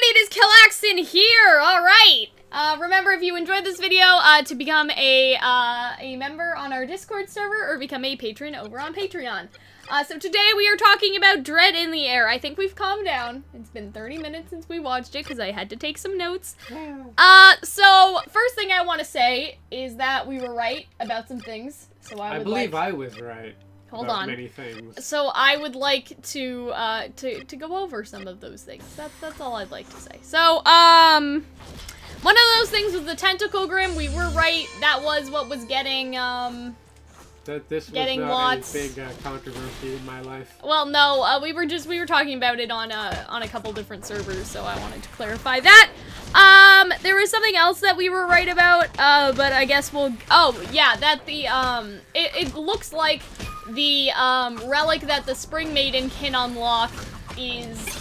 it is Calxiyn here! Alright! Remember, if you enjoyed this video, to become a member on our Discord server or become a patron over on Patreon. So today we are talking about Dread in the Air. I think we've calmed down. It's been 30 minutes since we watched it because I had to take some notes. So first thing I want to say is that we were right about some things. So I believe I was right. Hold on. Many things. So I would like to go over some of those things. That's all I'd like to say. So, one of those things was the Tentacle Grim. We were right. That was what was getting, this getting was not Watts. a big controversy in my life. Well, no, we were talking about it on a couple different servers, so I wanted to clarify that. There was something else that we were right about, but I guess we'll, oh, yeah, that the, it looks like the, relic that the Spring Maiden can unlock is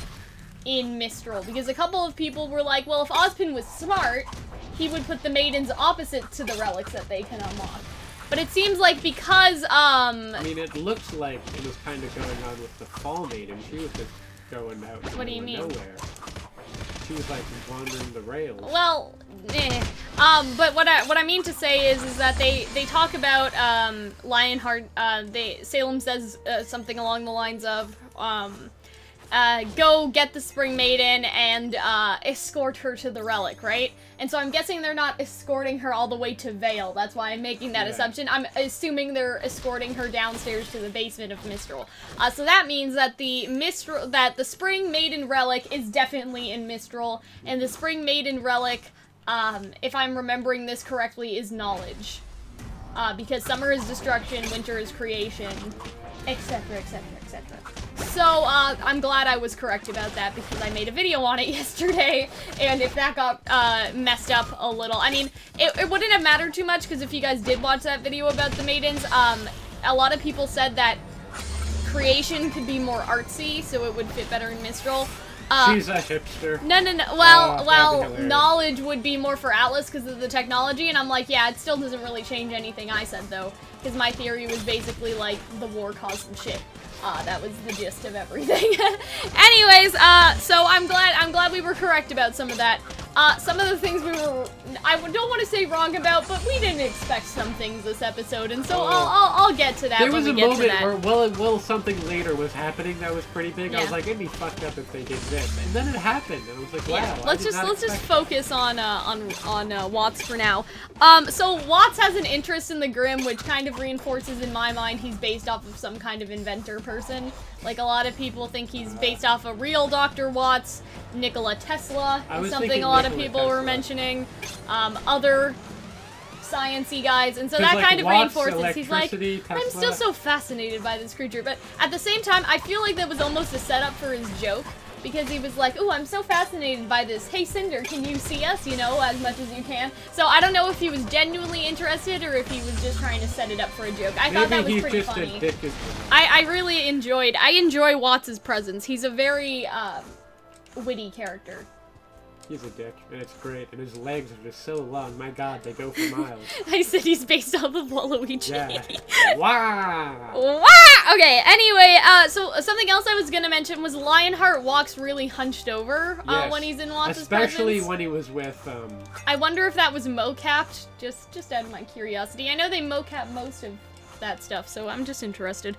in Mistral, because a couple of people were like, well, if Ozpin was smart, he would put the maidens opposite to the relics that they can unlock. But it seems like because, I mean, it looks like it was kind of going on with the Fall Maiden. She was just going out what do you mean? Nowhere. She was like wandering the rails. Well, but what I mean to say is that they talk about Lionheart. Salem says something along the lines of go get the Spring Maiden and escort her to the relic, right? And so I'm guessing they're not escorting her all the way to Vale. That's why I'm making that assumption. I'm assuming they're escorting her downstairs to the basement of Mistral. So that means that the Spring Maiden relic is definitely in Mistral, and the Spring Maiden relic, if I'm remembering this correctly, is knowledge. Because summer is destruction, winter is creation, etc., etc., etc. So, I'm glad I was correct about that because I made a video on it yesterday, and if that got, messed up a little, I mean, it wouldn't have mattered too much because if you guys did watch that video about the maidens, a lot of people said that creation could be more artsy, so it would fit better in Mistral. She's a hipster. No. Well, knowledge would be more for Atlas because of the technology, and I'm like, yeah, it still doesn't really change anything I said, though, because my theory was basically, like, the war caused some shit. That was the gist of everything. Anyways, so I'm glad we were correct about some of that. Some of the things I don't want to say wrong about, but we didn't expect some things this episode, and so I'll get to that when we get to that. There was a moment where, something later was happening that was pretty big. Yeah. I was like, it'd be fucked up if they did this, and then it happened, and I was like, wow. Yeah. Let's just focus on Watts for now. So Watts has an interest in the Grim, which kind of reinforces in my mind he's based off of some kind of inventor person. Like, a lot of people think he's based off a real Dr. Watts, Nikola Tesla, is something a lot of people were mentioning, other science-y guys, and so that like kind of Watts, reinforces. He's like, Tesla. I'm still so fascinated by this creature, but at the same time, I feel like that was almost a setup for his joke. Because he was like, ooh, I'm so fascinated by this. Hey, Cinder, can you see us, you know, as much as you can? So I don't know if he was genuinely interested or if he was just trying to set it up for a joke. I thought that was pretty funny. I really enjoy Watts' presence. He's a very, witty character. He's a dick, and it's great, and his legs are just so long. My god, they go for miles. I said he's based off of Waluigi. Yeah. Wow. Wow! Okay, anyway, so something else I was gonna mention was Lionheart walks really hunched over when he's in Watts' especially presence. when he was with, I wonder if that was mocapped, just out of my curiosity. I know they mocap most of that stuff, so I'm just interested.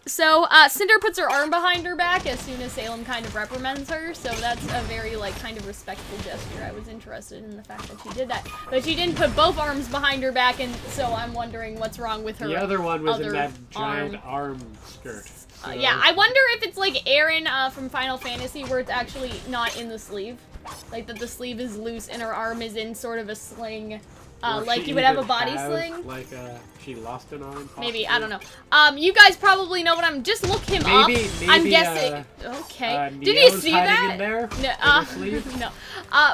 Cinder puts her arm behind her back as soon as Salem kind of reprimands her, so that's a very, like, kind of respectful gesture. I was interested in the fact that she did that. But she didn't put both arms behind her back, and so I'm wondering what's wrong with her. The other one was in that giant arm skirt. So. Yeah, I wonder if it's like Aaron from Final Fantasy, where it's actually not in the sleeve. Like, that the sleeve is loose and her arm is in sort of a sling. Like you would have a body sling. Like, she lost an arm. Possibly. Maybe, I don't know. You guys probably know what just look him up. Maybe, I'm guessing. Okay. Did you see that? In there, no. No.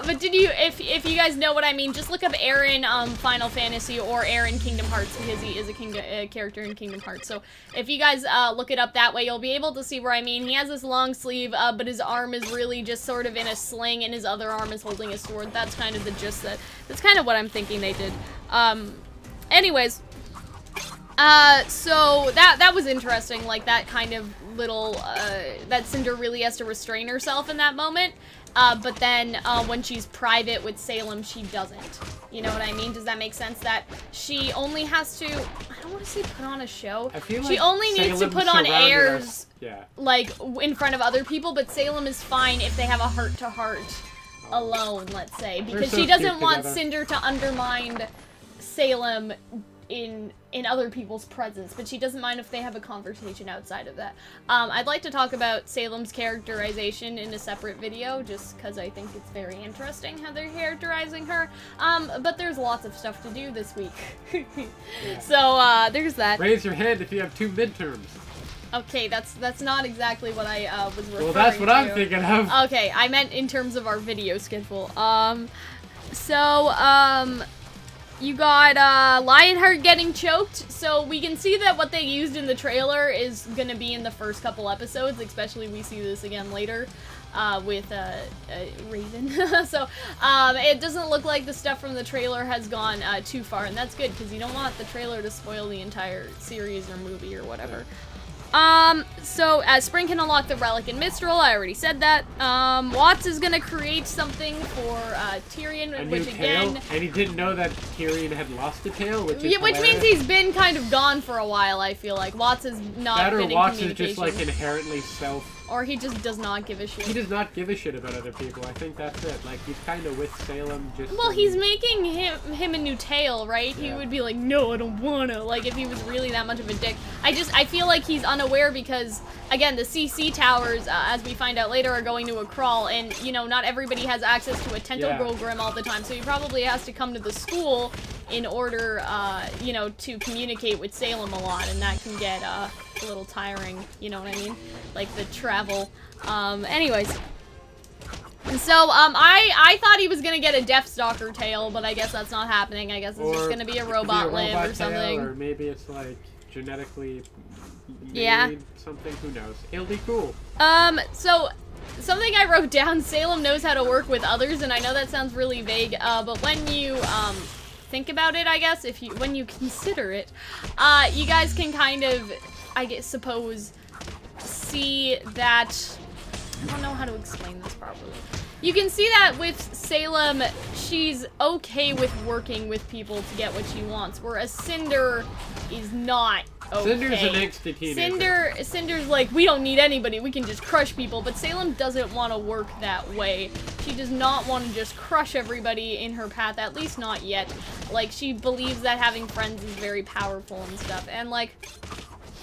But did you, if you guys know what I mean, just look up Aaron, Final Fantasy or Aaron Kingdom Hearts, because he is a character in Kingdom Hearts. So if you guys look it up that way, you'll be able to see where I mean. He has this long sleeve, but his arm is really just sort of in a sling, and his other arm is holding a sword. That's kind of the gist that's kind of what I'm thinking they did. Anyways, so that was interesting, like that kind of little, that Cinder really has to restrain herself in that moment. But then, when she's private with Salem, she doesn't. You know what I mean? Does that make sense? That she only has to, I don't want to say put on a show. I feel she like only needs to Salem put on surrounded airs, us. Yeah. like, in front of other people, but Salem is fine if they have a heart-to-heart alone, let's say. Because so she doesn't cute want together. Cinder to undermine Salem in other people's presence, but she doesn't mind if they have a conversation outside of that. I'd like to talk about Salem's characterization in a separate video, just because I think it's very interesting how they're characterizing her. But there's lots of stuff to do this week. Yeah. So, there's that. Raise your hand if you have 2 midterms. Okay, that's not exactly what I was referring to. Well, that's what I'm thinking of. Okay, I meant in terms of our video schedule. You got, Lionheart getting choked, so we can see that what they used in the trailer is gonna be in the first couple episodes, especially we see this again later, with, Raven. So, it doesn't look like the stuff from the trailer has gone, too far, and that's good, because you don't want the trailer to spoil the entire series or movie or whatever. So, Spring can unlock the Relic in Mistral, I already said that. Watts is gonna create something for, Tyrion, which again... And he didn't know that Tyrion had lost a tail, which is which means he's been kind of gone for a while, I feel like. Watts has not been in communication. Watts is just, like, inherently self... Or he just does not give a shit. He does not give a shit about other people. I think that's it. Like, he's kind of with Salem just... Well, he's making him a new tail, right? Yeah. He would be like, no, I don't wanna. Like, if he was really that much of a dick. I feel like he's unaware because, again, the CC towers, as we find out later, are going to a crawl, and, you know, not everybody has access to a Tentogirl Grim all the time, so he probably has to come to the school in order, you know, to communicate with Salem a lot, and that can get, a little tiring, you know what I mean? Like, the travel. Anyways. And so, I thought he was gonna get a Deathstalker tail, but I guess that's not happening. I guess it's just gonna be a robot limb or something. Or maybe it's, like, genetically made something, who knows. It'll be cool. So, something I wrote down, Salem knows how to work with others, and I know that sounds really vague, but when you, think about it, I guess, when you consider it, you guys can kind of, I suppose, see that, I don't know how to explain this properly. You can see that with Salem, she's okay with working with people to get what she wants, whereas Cinder is not okay. Cinder's an angsty teenager. Cinder's like, we don't need anybody, we can just crush people, but Salem doesn't want to work that way. She does not want to just crush everybody in her path, at least not yet. Like, she believes that having friends is very powerful and stuff, and like,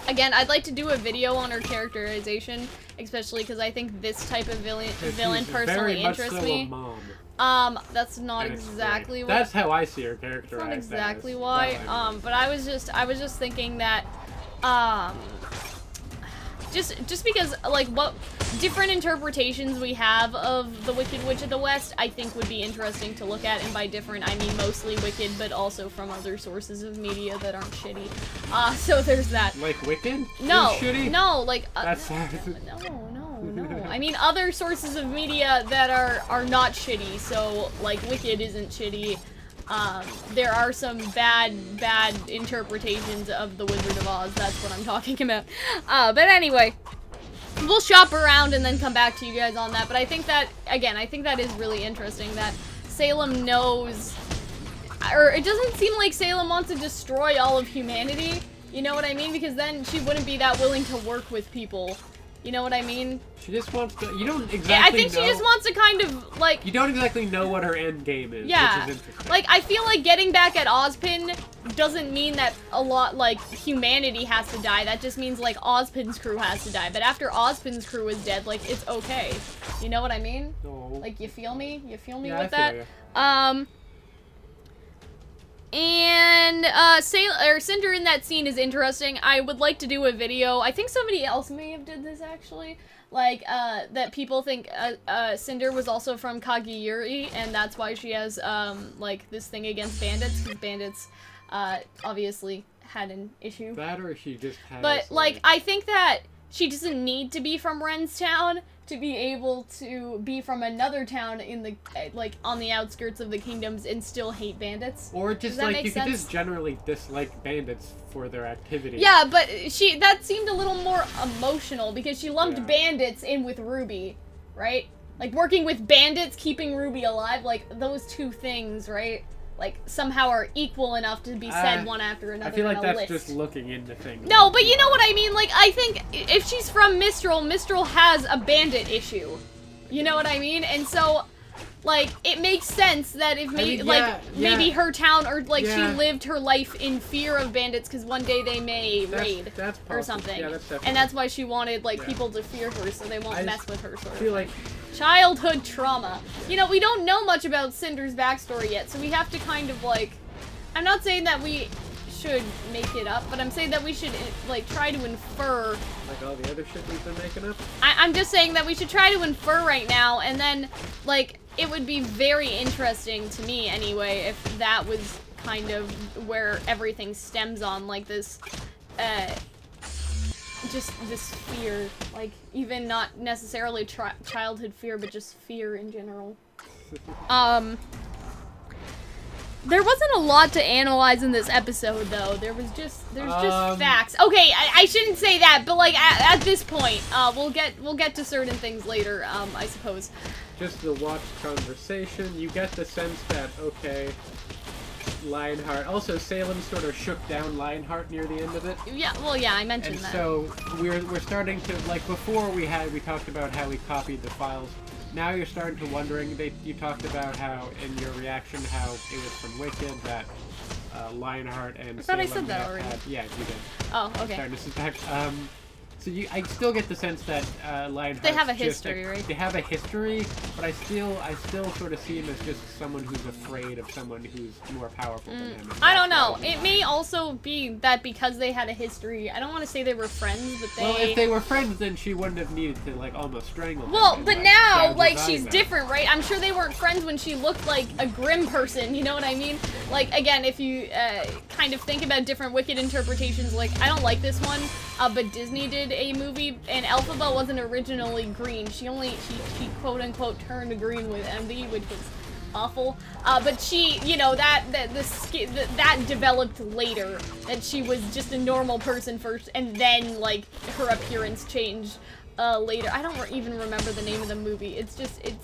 again, I'd like to do a video on her characterization, especially because I think this type of villain personally interests me. That's not exactly what... That's how I see her characterized. That's not exactly why, but I was just thinking that, just because, like, what different interpretations we have of the Wicked Witch of the West, I think would be interesting to look at, and by different, I mean mostly Wicked, but also from other sources of media that aren't shitty. So there's that. Like Wicked? No, shitty? No, like, That's no. I mean other sources of media that are not shitty, so, like, Wicked isn't shitty. There are some bad interpretations of The Wizard of Oz, that's what I'm talking about. But anyway, we'll shop around and then come back to you guys on that, but I think that, again, I think that is really interesting, that Salem knows, or it doesn't seem like Salem wants to destroy all of humanity, you know what I mean? Because then she wouldn't be that willing to work with people. You know what I mean? She just wants to, you don't exactly I think she just wants to kind of, like... You don't exactly know what her end game is, yeah, which is interesting. Like, I feel like getting back at Ozpin doesn't mean that a lot, like, humanity has to die. That just means, like, Ozpin's crew has to die. But after Ozpin's crew is dead, like, it's okay. You know what I mean? No. Like, you feel me? You feel me yeah, with I that? Feel you. And, Cinder in that scene is interesting. I would like to do a video. I think somebody else may have did this, actually. Like, that people think, Cinder was also from Kagiyuri, and that's why she has, like, this thing against bandits, because bandits, obviously had an issue. That or she just has, but, like, I think that she doesn't need to be from Renstown to be able to be from another town in the, like, on the outskirts of the kingdoms and still hate bandits. Or just, like, you could just generally dislike bandits for their activity. Yeah, but that seemed a little more emotional, because she lumped bandits in with RWBY, right? Like, working with bandits, keeping RWBY alive, like, those two things, right? Like, somehow are equal enough to be said one after another. I feel like in a that's list. just looking into things. No, but you know what I mean? Like, I think if she's from Mistral, Mistral has a bandit issue. You know what I mean? And so, like, it makes sense that if maybe her town, or like she lived her life in fear of bandits because one day they may raid or something. Yeah, that's and that's why she wanted like people to fear her so they won't mess with her. Sort of feel like childhood trauma. You know, we don't know much about Cinder's backstory yet, so we have to kind of like. I'm not saying that we should make it up, but I'm saying that we should like try to infer. Like all the other shit we've been making up? I'm just saying that we should try to infer right now, and then, like, it would be very interesting to me, anyway, if that was kind of where everything stems on, like, this, just this fear. Like, even not necessarily childhood fear, but just fear in general. There wasn't a lot to analyze in this episode, though. There's just facts. Okay, I shouldn't say that, but like at this point, we'll get to certain things later. I suppose. Just the watch conversation, you get the sense that okay, Lionheart. Also, Salem sort of shook down Lionheart near the end of it. Yeah, well, yeah, I mentioned that. And so we're starting to like before we talked about how we copied the files. Now you're starting to wondering, you talked about how, in your reaction, how it was from Wicked that Lionheart and I thought Salem I said that already. Yeah, you did. Oh, okay. Starting to suspect. So I still get the sense that Lionheart. They have a history, right? They have a history, but I still sort of see him as just someone who's afraid of someone who's more powerful than him. I don't know. It may also be that because they had a history. I don't want to say they were friends, but they. Well, if they were friends, then she wouldn't have needed to like almost strangle him. Well, but now, like, she's out. different, right? I'm sure they weren't friends when she looked like a grim person. You know what I mean? Like, again, if you kind of think about different Wicked interpretations, like, I don't like this one, but Disney did a movie. And Elphaba wasn't originally green. She quote unquote turned green with envy, which was awful. But she, you know, that developed later. That she was just a normal person first, and then like her appearance changed later. I don't even remember the name of the movie. It's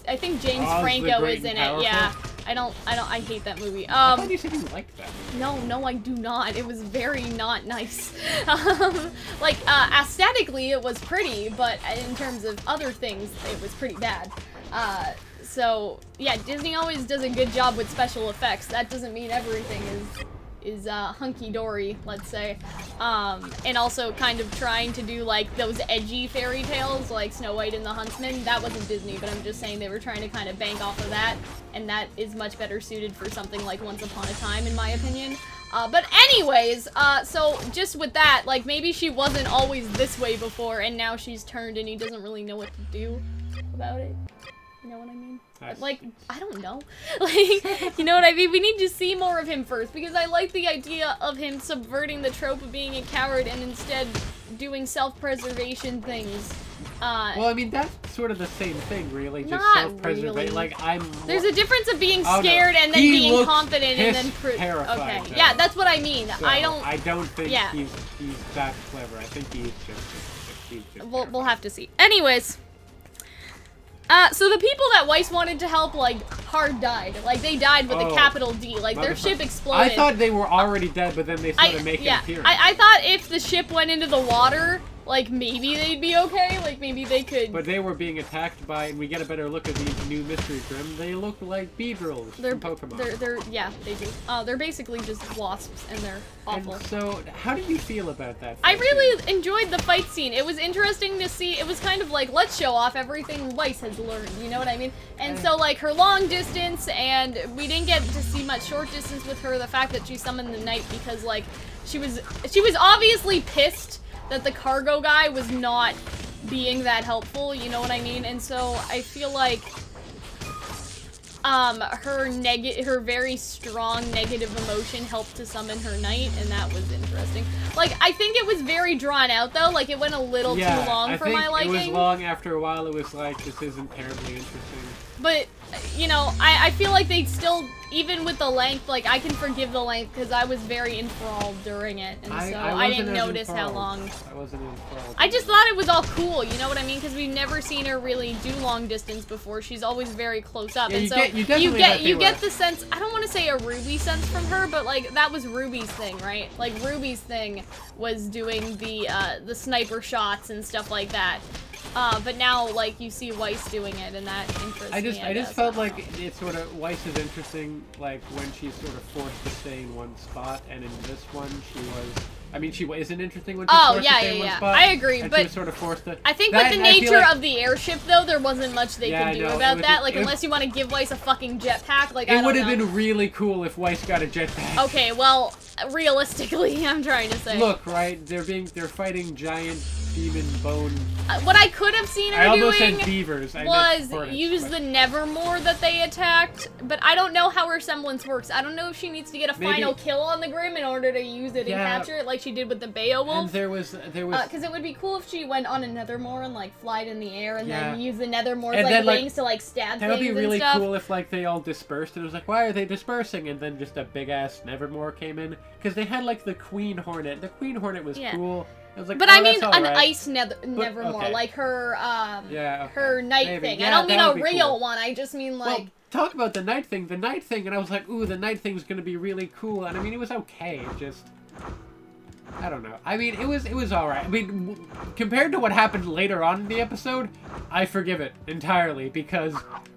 I think James Franco is in it. Yeah. I hate that movie. I thought you said you liked that movie. No, I do not. It was very not nice. Like, aesthetically, it was pretty, but in terms of other things, it was pretty bad. So, yeah, Disney always does a good job with special effects. That doesn't mean everything is hunky-dory, let's say. And also kind of trying to do, like, those edgy fairy tales, like Snow White and the Huntsman. That wasn't Disney, but I'm just saying they were trying to kind of bank off of that, and that is much better suited for something like Once Upon a Time, in my opinion. But anyways, so just with that, like, maybe she wasn't always this way before, and now she's turned and he doesn't really know what to do about it. You know what I mean? Like, I don't know. Like, you know what I mean? We need to see more of him first, because I like the idea of him subverting the trope of being a coward and instead doing self-preservation things. Well, I mean, that's sort of the same thing, really. Just self-preservation. Really. Like, There's a difference of being scared and then being confident and then terrified. Okay, yeah, that's what I mean. So I don't think he's that clever. I think he's just we'll have to see. Anyways. So the people that Weiss wanted to help, like, hard died. Like, they died with a capital D. Like, their ship exploded. I thought they were already dead, but then they started making an appearance. I thought if the ship went into the water, like, maybe they'd be okay. Like, maybe they could... But they were being attacked by, and we get a better look at these new Mystery Grim. They look like Beedrills from Pokemon. Yeah, they do. They're basically just wasps, and they're awful. And so, how did you feel about that I really enjoyed the fight scene. It was interesting to see. It was kind of like, let's show off everything Weiss has learned, you know what I mean? And so, like, her long distance, and we didn't get to see much short distance with her, the fact that she summoned the night, because, like, she was obviously pissed that the cargo guy was not being that helpful, you know what I mean? And so I feel like her very strong negative emotion helped to summon her knight, and that was interesting. Like, I think it was very drawn out, though. Like, it went a little too long for my liking. It was long. After a while, it was like, this isn't terribly interesting. But, you know, I feel like they still, even with the length, like, I can forgive the length because I was very enthralled during it, and so I didn't notice how long. I wasn't enthralled. I just thought it was all cool, you know what I mean? Because we've never seen her really do long distance before. She's always very close up, and so you get the sense. I don't want to say a RWBY sense from her, but like that was RWBY's thing, right? Like RWBY's thing was doing the sniper shots and stuff like that. But now, like, you see Weiss doing it, and that interests me, I just felt like it's sort of, Weiss is interesting, like, when she's sort of forced to stay in one spot, and in this one, she was, I mean, she isn't interesting when she's forced to stay in one spot. I agree, and but she was sort of forced to... I think with the nature of the airship, though, there wasn't much they could do about that. Like, unless you want to give Weiss a fucking jetpack, like, I don't know. It would have been really cool if Weiss got a jetpack. Okay, well, realistically, I'm trying to say. Look, right, they're fighting giant demon bone. What I could have seen her doing was use the Nevermore that they attacked, but I don't know how her semblance works. I don't know if she needs to get a final kill on the Grim in order to use it and capture it like she did with the Beowulf. And there was because it would be cool if she went on a Nethermore and like fly it in the air and then use the Nethermore's like wings to like stab things and stuff. That would be really cool if like they all dispersed and it was like, why are they dispersing? And then just a big ass Nevermore came in because they had like the Queen Hornet. The Queen Hornet was cool. Like, but I mean an ice Nevermore, like her her night thing. I don't mean a real one. I just mean like. Well, talk about the night thing, and I was like, ooh, the night thing's gonna be really cool. And I mean, it was okay. It just, I don't know. I mean, it was all right. I mean, compared to what happened later on in the episode, I forgive it entirely because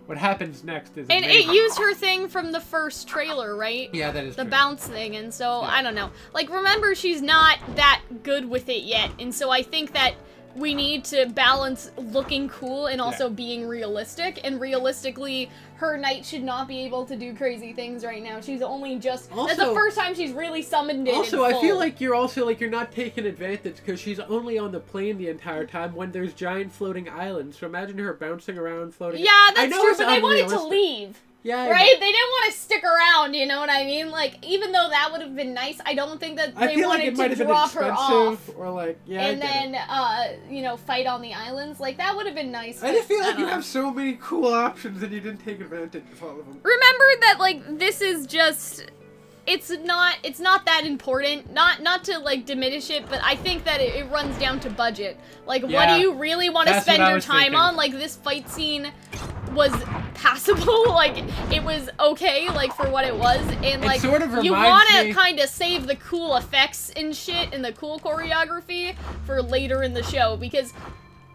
what happens next is amazing. It used her thing from the first trailer, right? Yeah, that is the bounce thing, and so I don't know. Like, remember, she's not that good with it yet, and so I think that we need to balance looking cool and also being realistic. And realistically, her knight should not be able to do crazy things right now. She's only just that's the first time she's really summoned it. Also, I feel like you're not taking advantage because she's only on the plane the entire time when there's giant floating islands. So imagine her bouncing around, floating. Yeah, that's true, but they wanted to leave. Yeah, right? They didn't want to stick around, you know what I mean? Like, even though that would have been nice, I don't think that they wanted to drop her off. Or like, and then, you know, fight on the islands. Like, that would have been nice. I just feel like you have so many cool options and you didn't take advantage of all of them. Remember that, like, this is just... It's not that important. Not to, like, diminish it, but I think that it runs down to budget. Like, what do you really want to spend your time on? Like, this fight scene was passable. Like, it was okay, like, for what it was. And, like, sort of you want to kind of save the cool effects and shit and the cool choreography for later in the show, because...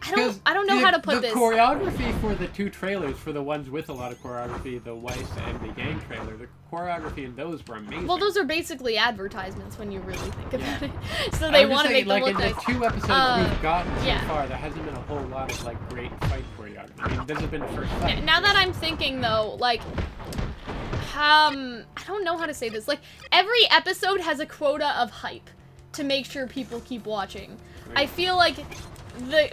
I don't know how to put this. The choreography for the two trailers, for the ones with a lot of choreography, the Weiss and the Gang trailer, the choreography in those were amazing. Well, those are basically advertisements when you really think about it. So they want to make them look nice. Like, in the 2 episodes we've gotten so far, there hasn't been a whole lot of, like, great fight choreography. I mean, this has been the first fight. Now that I'm thinking, though, like... I don't know how to say this. Like, every episode has a quota of hype to make sure people keep watching. Right. I feel like...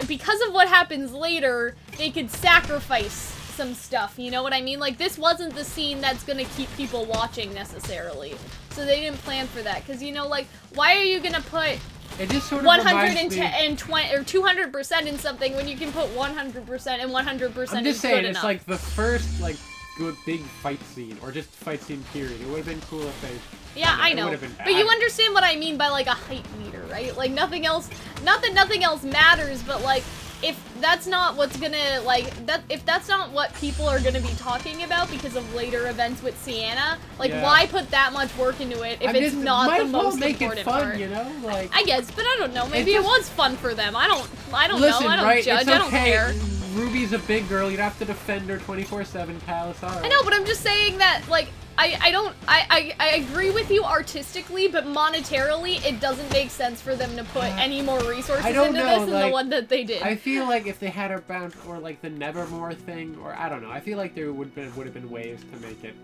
because of what happens later, they could sacrifice some stuff, you know what I mean? Like, this wasn't the scene that's gonna keep people watching, necessarily. So they didn't plan for that, because, you know, like, why are you gonna put 110 or 200% in something when you can put 100% and 100% I'm just saying, it's enough? like the first, like, good big fight scene, or just fight scene period. It would have been cool if they... Yeah, I know. But you understand what I mean by, like, a hype meter, right? Like, nothing else... Not that nothing else matters, but, like, if that's not what's gonna, like... if that's not what people are gonna be talking about because of later events with Sienna, like, why put that much work into it if it's not the most important part? You know? Like, I guess, but I don't know. Maybe it was fun for them. I don't know. I don't judge. It's okay. I don't care. Ruby's a big girl. You'd have to defend her 24/7, Cal. It's alright. I know, but I'm just saying that, like... I agree with you artistically, but monetarily, it doesn't make sense for them to put any more resources into this than the one that they did. I feel like if they had her bound, or like the Nevermore thing, or I don't know, I feel like there would have been ways to make it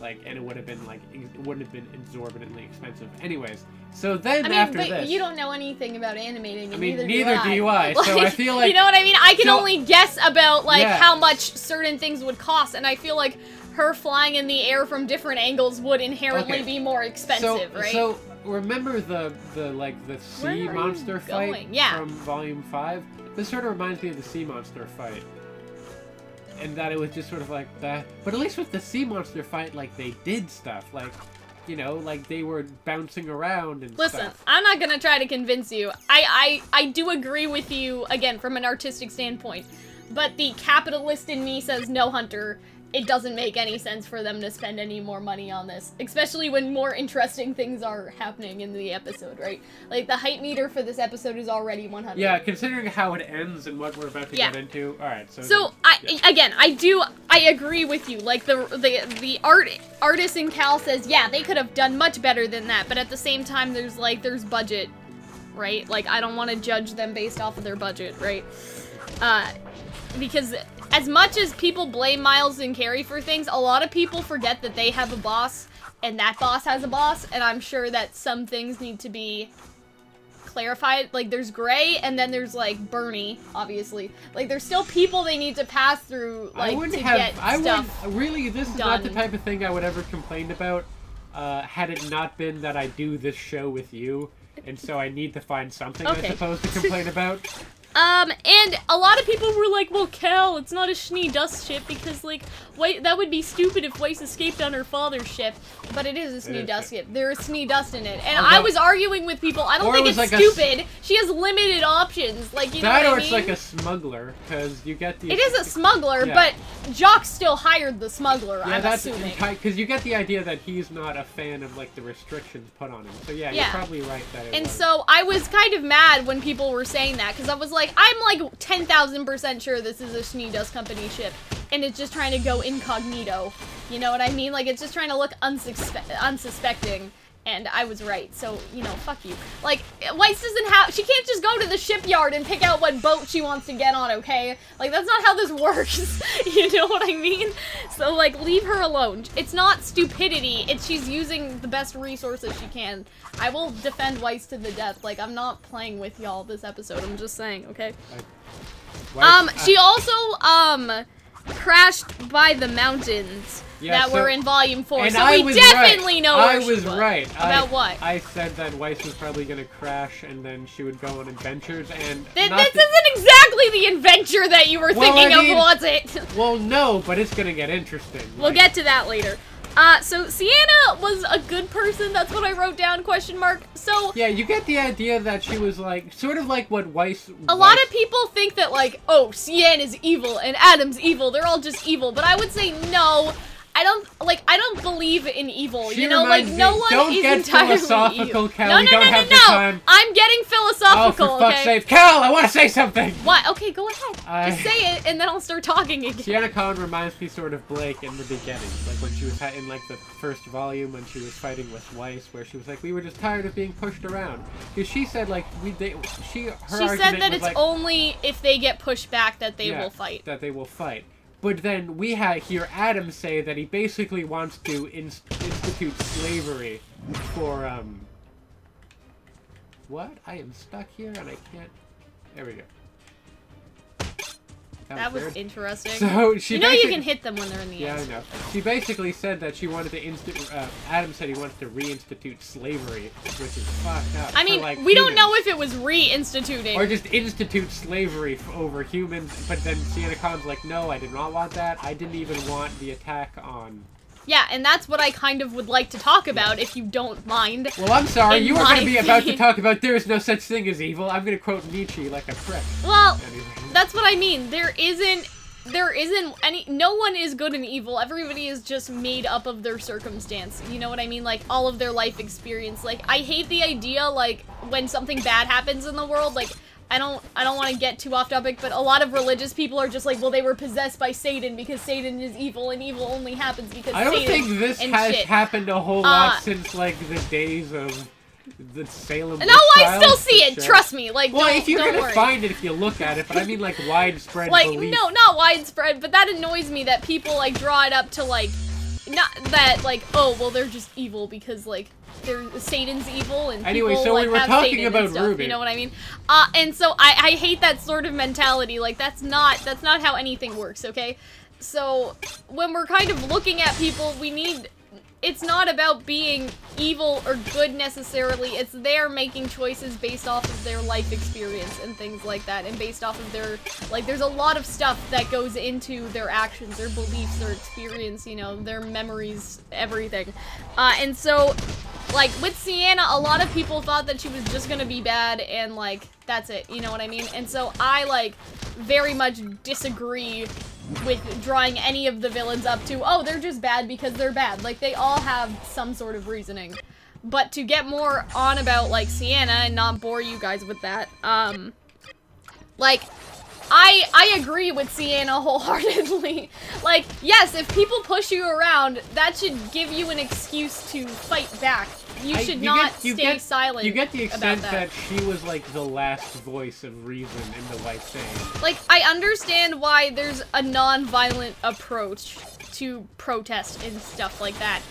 Like, and it would have been like, it wouldn't have been exorbitantly expensive. Anyways, so then I mean, after but this, you don't know anything about animating, and I mean, neither do I. So I feel like, you know what I mean? I can only guess about like Yeah. how much certain things would cost, and I feel like her flying in the air from different angles would inherently be more expensive, right? So remember the sea Where are monster you fight going? Yeah. from Volume 5? This sort of reminds me of the sea monster fight. And that it was just sort of like that. But at least with the sea monster fight, like, they did stuff. Like, you know, like, they were bouncing around and Listen, stuff. I'm not gonna try to convince you. I do agree with you, again, from an artistic standpoint. But the capitalist in me says, no, Hunter, it doesn't make any sense for them to spend any more money on this. Especially when more interesting things are happening in the episode, right? Like, the height meter for this episode is already 100. Yeah, considering how it ends and what we're about to get into. Alright, so... I agree with you. Like, the artist in Cal says, yeah, they could have done much better than that. But at the same time, there's budget, right? Like, I don't want to judge them based off of their budget, right? Because as much as people blame Miles and Carrie for things, a lot of people forget that they have a boss, and that boss has a boss, and I'm sure that some things need to be clarified. Like, there's Gray, and then there's, like, Bernie, obviously. Like, there's still people they need to pass through, like, Really, this is done. not the type of thing I would ever complain about, had it not been that I do this show with you, and so I need to find something, I suppose, to complain about. And a lot of people were like, well, Cal, it's not a Schnee Dust ship because, like, that would be stupid if Weiss escaped on her father's ship. But it is a Schnee Dust ship. There is Schnee Dust in it. And I was arguing with people, I don't think it's stupid. She has limited options. Like, you know what I mean? That or it's like a smuggler, because you get the... It is a smuggler, but Jock still hired the smuggler, I'm assuming. Because you get the idea that he's not a fan of, like, the restrictions put on him. So yeah, you're probably right that it was. So I was kind of mad when people were saying that, because I was like, I'm like 10,000% sure this is a Schnee Dust Company ship, and it's just trying to go incognito. You know what I mean? Like, it's just trying to look unsuspecting, and I was right. So, you know, fuck you. Like, Weiss doesn't have... She can't just go to the shipyard and pick out what boat she wants to get on, okay? Like, that's not how this works. You know what I mean? So, like, leave her alone. It's not stupidity. It's she's using the best resources she can. I will defend Weiss to the death. Like, I'm not playing with y'all this episode. I'm just saying, okay? She also, crashed by the mountains that were in Volume 4, so we definitely know where she was. Right. About what? I said that Weiss was probably gonna crash, and then she would go on adventures, and... This isn't exactly the adventure that you were thinking of, was it? Well, no, but it's gonna get interesting. We'll get to that later. So Sienna was a good person, that's what I wrote down, question mark. So... Yeah, you get the idea that she was, like, sort of like what Weiss... A lot of people think that, like, oh, Sienna's evil and Adam's evil, they're all just evil, but I would say no. I don't believe in evil, you know, like, no one is entirely evil. Cal. No, I'm getting philosophical, oh, for fuck's sake. Cal, I want to say something! What? Okay, go ahead. Just say it, and then I'll start talking again. Sienna Khan reminds me sort of Blake in the beginning, like when she was in, like, the first volume, when she was fighting with Weiss, where she was like, we were just tired of being pushed around. Because she said, like, she said that it's only if they get pushed back that they will fight. That they will fight. But then we hear Adam say that he basically wants to institute slavery for, What? I am stuck here and I can't... There we go. That was interesting. So she you know you can hit them when they're in the air. Yeah, I know. She basically said that she wanted to Adam said he wanted to reinstitute slavery, which is fucked up. I mean, we don't know if it was reinstituting. Or just institute slavery over humans, but then Sienna Khan's like, no, I did not want that. I didn't even want the attack on... Yeah, and that's what I kind of would like to talk about, if you don't mind. Well, I'm sorry, you were going to be about to talk about there is no such thing as evil. I'm going to quote Nietzsche like a prick. Well, that's what I mean. There isn't any, no one is good and evil. Everybody is just made up of their circumstance. You know what I mean? Like, all of their life experience. Like, I hate the idea, like, when something bad happens in the world, like, I don't want to get too off topic, but a lot of religious people are just like, well, they were possessed by Satan because Satan is evil, and evil only happens because Satan. I don't think this has happened a whole lot since, like, the days of the Salem. No, I still see it. Trust me. Like, well, if you're gonna find it, if you look at it, but I mean, like, widespread like, belief. no, not widespread, but that annoys me that people like draw it up to like not that, like, oh, well, they're just evil because, like, Satan's evil and anyway, people, so like, we were have talking Satan about and stuff, RWBY. you know what I mean? And so I hate that sort of mentality. Like, that's not how anything works, okay? So, when we're kind of looking at people, it's not about being evil or good necessarily, it's they're making choices based off of their life experience and things like that, and based off of their, like, there's a lot of stuff that goes into their actions, their beliefs, their experience, you know, their memories, everything. And so, like, with Sienna, a lot of people thought that she was just gonna be bad, and, like, that's it, you know what I mean? And so I, like, very much disagree with drawing any of the villains up to, oh, they're just bad because they're bad. Like, they all have some sort of reasoning. But to get more on about, like, Sienna and not bore you guys with that, like, I agree with Sienna wholeheartedly. Like, yes, if people push you around, that should give you an excuse to fight back. You should not stay silent. You get the extent about that she was, like, the last voice of reason in the White Fang. Like, I understand why there's a non-violent approach to protest and stuff like that.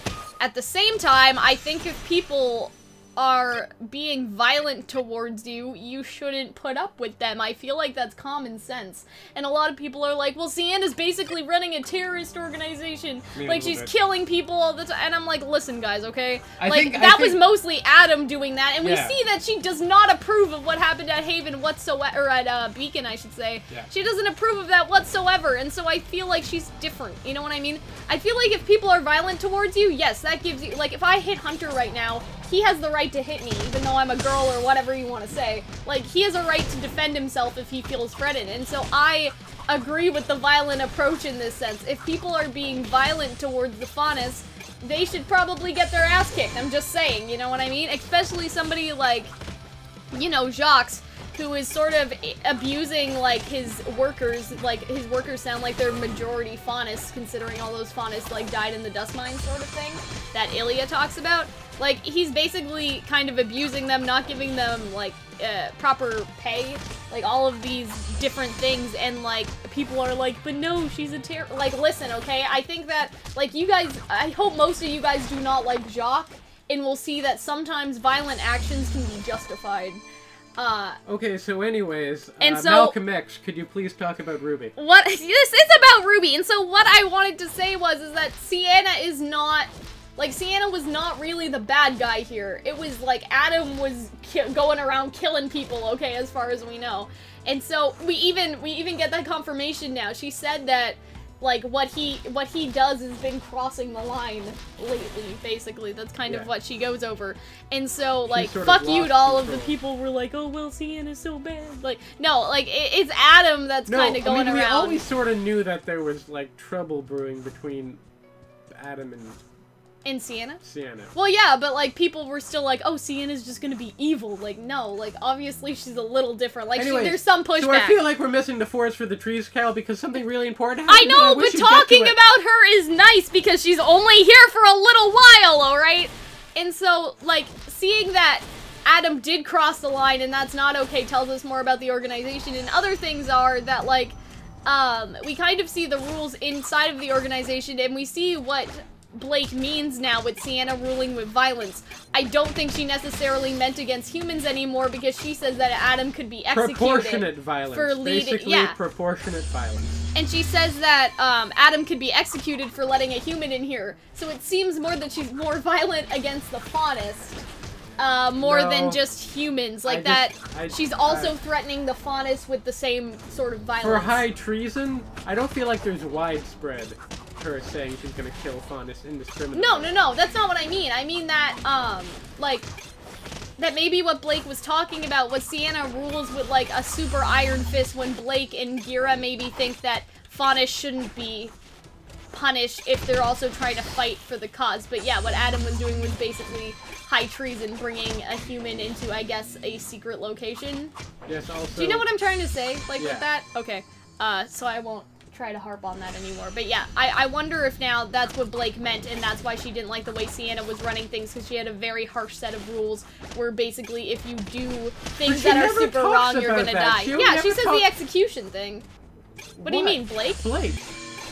At the same time, I think if people are being violent towards you, you shouldn't put up with them. I feel like that's common sense. And a lot of people are like, well, Sienna's basically running a terrorist organization. Like, she's killing people all the time. And I'm like, listen, guys, okay? I think was mostly Adam doing that. And we see that she does not approve of what happened at Haven whatsoever, or at Beacon, I should say. Yeah. She doesn't approve of that whatsoever. And so I feel like she's different. You know what I mean? I feel like if people are violent towards you, yes, that gives you, like, if I hit Hunter right now, he has the right to hit me, even though I'm a girl or whatever you want to say. Like, he has a right to defend himself if he feels threatened, and so I agree with the violent approach in this sense. If people are being violent towards the Faunus, they should probably get their ass kicked, I'm just saying, you know what I mean? Especially somebody like, you know, Jacques, who is sort of abusing, like, his workers sound like they're majority Faunus, considering all those Faunus, like, died in the dust mine sort of thing that Ilya talks about. Like, he's basically kind of abusing them, not giving them, like, proper pay, like, all of these different things, and, like, people are like, but no, she's a like, listen, okay, I think that, like, you guys, I hope most of you guys do not like Jacques, and will see that sometimes violent actions can be justified. Okay, so anyways, and so, Malcolm X, could you please talk about RWBY? This is about RWBY, and so what I wanted to say is that Sienna is not, like, Sienna was not really the bad guy here. It was, like, Adam was going around killing people, okay, as far as we know. And so, we even get that confirmation now. She said that, like, what he does has been crossing the line lately, basically. That's kind of what she goes over. And so, like, fuck you to all of the people who were like, oh, well, Sienna's so bad. Like, no, like, it's Adam that's kind of going around. We always sort of knew that there was, like, trouble brewing between Adam and Sienna? Sienna. Well, yeah, but, like, people were still like, oh, Sienna's just gonna be evil. Like, no, like, obviously she's a little different. Like, anyways, there's some pushback. So I feel like we're missing the forest for the trees, Cal, because something really important happened. I know, but talking about her is nice because she's only here for a little while, alright? And so, like, seeing that Adam did cross the line and that's not okay tells us more about the organization, and other things are that, like, we kind of see the rules inside of the organization, and we see what Blake means now with Sienna ruling with violence. I don't think she necessarily meant against humans anymore, because she says that Adam could be executed. Proportionate violence. For leading, basically, proportionate violence. And she says that Adam could be executed for letting a human in here. So it seems more that she's more violent against the Faunus, more than just humans. Like she's also threatening the Faunus with the same sort of violence. For high treason, I don't feel like there's widespread her saying she's gonna kill Faunus indiscriminately. No, that's not what I mean. I mean that, like, that maybe what Blake was talking about was Sienna rules with, like, a super iron fist, when Blake and Gira maybe think that Faunus shouldn't be punished if they're also trying to fight for the cause. But yeah, what Adam was doing was basically high treason, bringing a human into, I guess, a secret location. Yes, also... Do you know what I'm trying to say, like, with that? Okay, so I won't try to harp on that anymore. But yeah, I wonder if now that's what Blake meant, and that's why she didn't like the way Sienna was running things, because she had a very harsh set of rules where basically if you do things that are super wrong, you're gonna die. Yeah, she says the execution thing. What do you mean, Blake? Blake.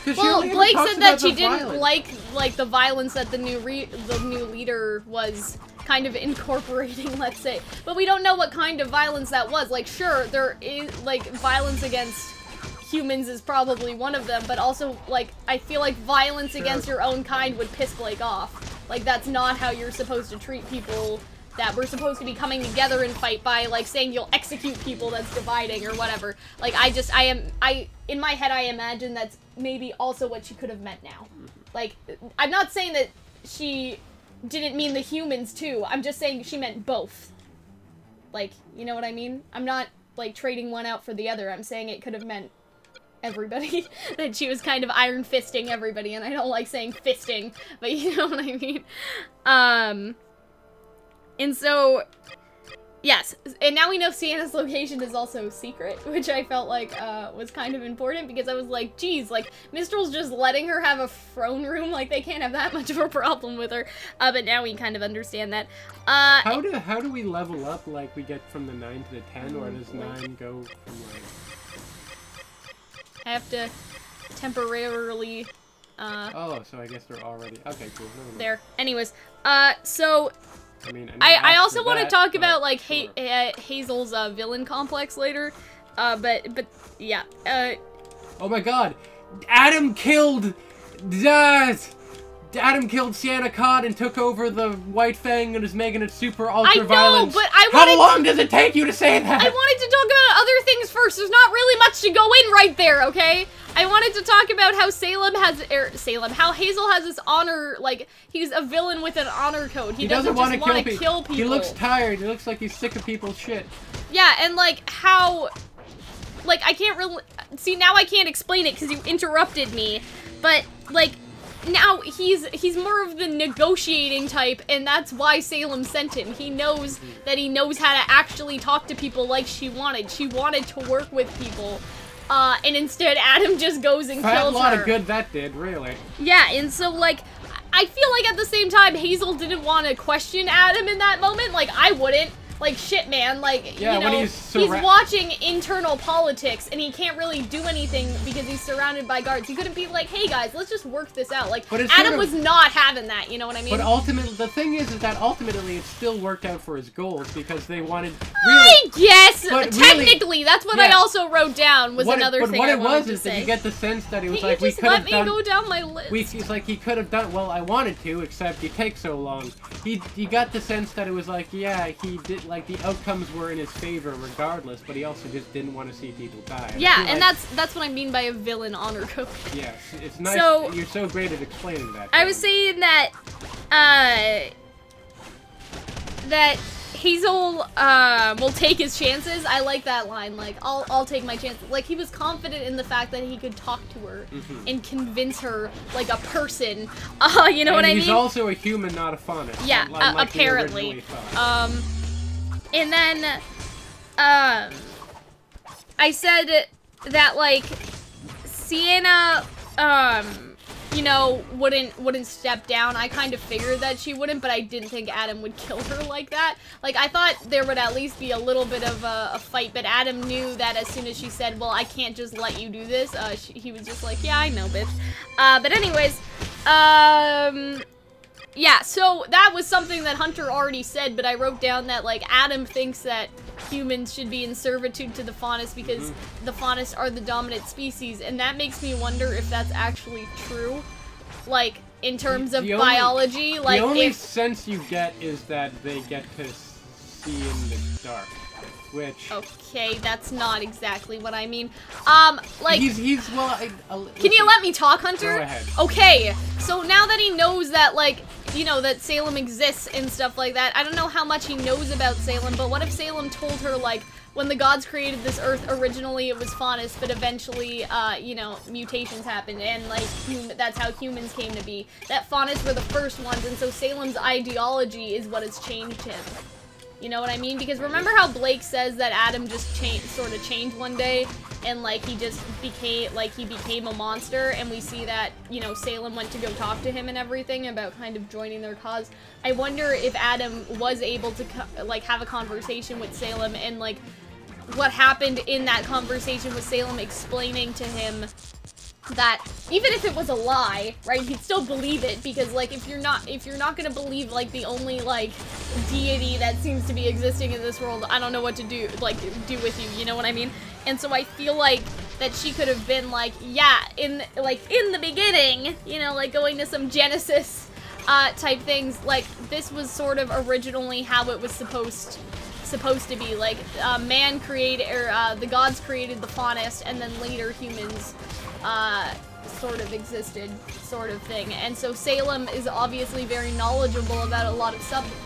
Well, Blake said that she didn't like the violence that the new leader was kind of incorporating, let's say. But we don't know what kind of violence that was. Like, sure, there is, like, violence against humans is probably one of them, but also, like, I feel like violence against your own kind would piss Blake off. Like, that's not how you're supposed to treat people that we're supposed to be coming together and fight by, like, saying you'll execute people that's dividing or whatever. Like, in my head, I imagine that's maybe also what she could have meant now. Like, I'm not saying that she didn't mean the humans too, I'm just saying she meant both. Like, you know what I mean? I'm not, like, trading one out for the other, I'm saying it could have meant everybody. That she was kind of iron fisting everybody, and I don't like saying fisting, but you know what I mean? And so, yes, and now we know Sienna's location is also secret, which I felt like was kind of important, because I was like, geez, like, Mistral's just letting her have a throne room, like, they can't have that much of a problem with her, but now we kind of understand that. How do we level up, like, we get from the 9 to the 10, or does 9 go from, like... I have to temporarily, Oh, so I guess they're already... Okay, cool. There. Anyways, so... I also want to talk about, like, Hazel's villain complex later, but yeah. Oh my god! Adam killed Sienna Cod and took over the White Fang and is making it super ultra violent. But How long does it take you to say that? I wanted to talk about other things first. There's not really much to go in right there, okay? I wanted to talk about how how Hazel has this honor, like, he's a villain with an honor code. He doesn't want to kill people. He looks tired. He looks like he's sick of people's shit. Yeah, and, like, how... Like, I can't really... See, now I can't explain it because you interrupted me. But, like, now he's more of the negotiating type, and that's why Salem sent him. He knows that he knows how to actually talk to people like she wanted. She wanted to work with people. And instead Adam just goes and kills her. A lot of good that did, really. Yeah, and so, like, I feel like at the same time, Hazel didn't want to question Adam in that moment. Like, I wouldn't. Like, shit, man, like, yeah, you know, he's watching internal politics, and he can't really do anything because he's surrounded by guards. He couldn't be like, hey, guys, let's just work this out. Like, Adam was not having that, you know what I mean? But ultimately, the thing is that ultimately it still worked out for his goals, because they wanted... I guess! Technically, that's what I also wrote down, was another thing I wanted to say. What it was is that you get the sense that it was like, we could have done... let me go down my list. It's like, he could have done... Well, I wanted to, except you take so long. You got the sense that it was like, yeah, he did... Like, the outcomes were in his favor regardless, but he also just didn't want to see people die. Yeah, and like, that's what I mean by a villain honor code. Yes, it's nice. So, you're so great at explaining that. I was saying that, that Hazel, will take his chances. I like that line, like, I'll take my chances. Like, he was confident in the fact that he could talk to her and convince her like a person, you know what I mean? He's also a human, not a faunus. Yeah, like apparently. And then, I said that, like, Sienna, you know, wouldn't step down. I kind of figured that she wouldn't, but I didn't think Adam would kill her like that. Like, I thought there would at least be a little bit of a fight, but Adam knew that as soon as she said, well, I can't just let you do this, he was just like, yeah, I know, bitch. But anyways, yeah, so that was something that Hunter already said, but I wrote down that, like, Adam thinks that humans should be in servitude to the faunus because the faunus are the dominant species, and that makes me wonder if that's actually true. Like, in terms of biology, like, the only sense you get is that they get to see in the dark, which... Okay, that's not exactly what I mean. Like... Can you let me talk, Hunter? Go ahead. Okay, so now that he knows that, like, you know, that Salem exists and stuff like that, I don't know how much he knows about Salem, but what if Salem told her, like, when the gods created this earth, originally it was faunus, but eventually, you know, mutations happened, and, like, that's how humans came to be. That faunus were the first ones, and so Salem's ideology is what has changed him. You know what I mean? Because remember how Blake says that Adam just sort of changed one day, and, like, he just became, like, he became a monster, and we see that, you know, Salem went to go talk to him and everything about kind of joining their cause. I wonder if Adam was able to, like, have a conversation with Salem, and, like, what happened in that conversation with Salem explaining to him that even if it was a lie, right, he'd still believe it, because, like, if you're not gonna believe, like, the only, like, deity that seems to be existing in this world, I don't know what to do with you, you know what I mean? And so I feel like that she could have been like, yeah, in the beginning, you know, like, going to some Genesis, type things, like, this was sort of originally how it was supposed to be, like, man created, or, the gods created the faunest, and then later humans, sort of existed, sort of thing. And so Salem is obviously very knowledgeable about a lot of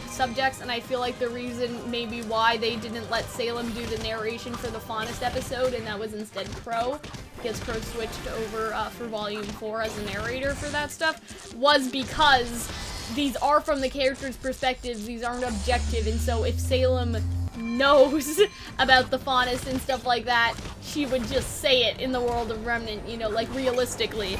subjects, and I feel like the reason maybe why they didn't let Salem do the narration for the faunest episode, and that was instead Crow, because Crow switched over, for Volume 4 as a narrator for that stuff, was because these are from the character's perspectives, these aren't objective, and so if Salem knows about the faunest and stuff like that, she would just say it in the world of Remnant, you know, like, realistically.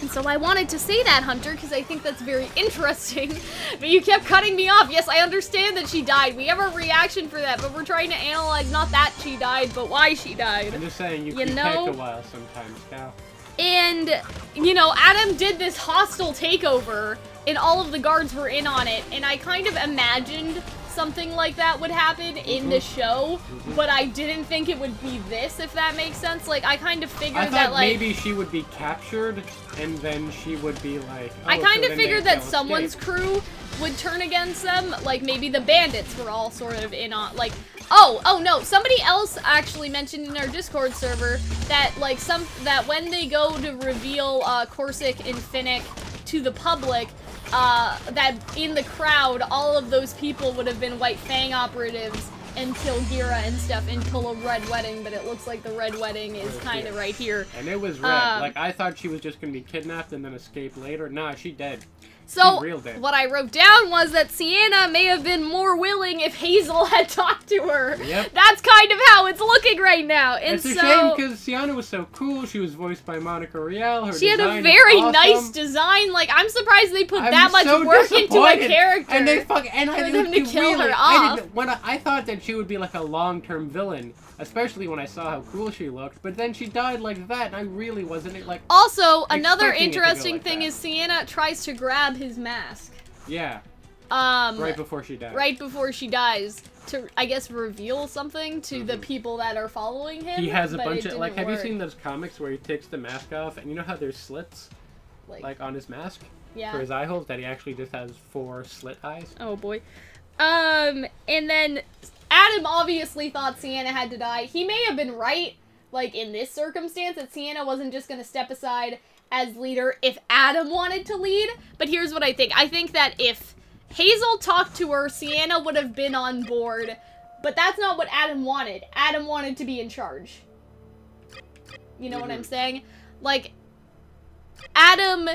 And so I wanted to say that, Hunter, because I think that's very interesting, but you kept cutting me off. Yes, I understand that she died. We have a reaction for that, but we're trying to analyze not that she died, but why she died. I'm just saying, you can take a while sometimes, Cal. And, you know, Adam did this hostile takeover, and all of the guards were in on it, and I kind of imagined something like that would happen in the show, but I didn't think it would be this, if that makes sense. Like, I kind of figured that, like, maybe she would be captured, and then she would be like, oh, I kind of figured that someone's crew would turn against them, like, maybe the bandits were all sort of in on, like, oh no, somebody else actually mentioned in our Discord server that, like, that when they go to reveal, Corsic and Finnick to the public, that in the crowd, all of those people would have been White Fang operatives and kill Gira and stuff and pull a red wedding, but it looks like the red wedding is kind of right here. And it was red. Like, I thought she was just going to be kidnapped and then escape later. Nah, she dead. So, what I wrote down was that Sienna may have been more willing if Hazel had talked to her. Yep. That's kind of how it's looking right now. And it's a shame because Sienna was so cool. She was voiced by Monica Riel. She had a very nice design. Like, I'm surprised they put that much work into a character. And they for them to kill her off. I thought that she would be like a long-term villain, especially when I saw how cool she looked. But then she died like that, and I really wasn't like. Also, another interesting thing is Sienna tries to grab his mask. Yeah. Right before she dies. Right before she dies, to, I guess, reveal something to the people that are following him. He has a bunch of, like, have you seen those comics where he takes the mask off, and you know how there's slits? Like on his mask? Yeah. For his eye holes, that he actually just has 4 slit eyes? Oh, boy. And then Adam obviously thought Sienna had to die. He may have been right, like, in this circumstance, that Sienna wasn't just going to step aside as leader if Adam wanted to lead. But here's what I think. I think that if Hazel talked to her, Sienna would have been on board. But that's not what Adam wanted. Adam wanted to be in charge. You know what I'm saying? Like, Adam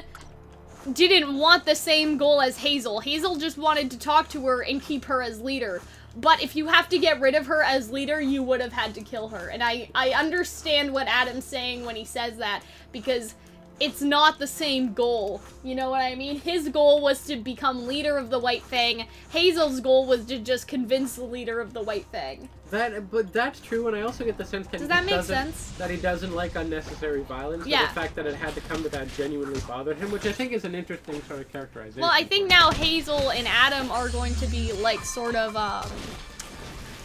didn't want the same goal as Hazel. Hazel just wanted to talk to her and keep her as leader. But if you have to get rid of her as leader, you would have had to kill her. And I understand what Adam's saying when he says that, because it's not the same goal. You know what I mean? His goal was to become leader of the White Fang. Hazel's goal was to just convince the leader of the White Fang. But that's true, and I also get the sense that that he doesn't like unnecessary violence. Yeah. The fact that it had to come to that genuinely bothered him, which I think is an interesting sort of characterization. Well, I think now Hazel and Adam are going to be, like, sort of,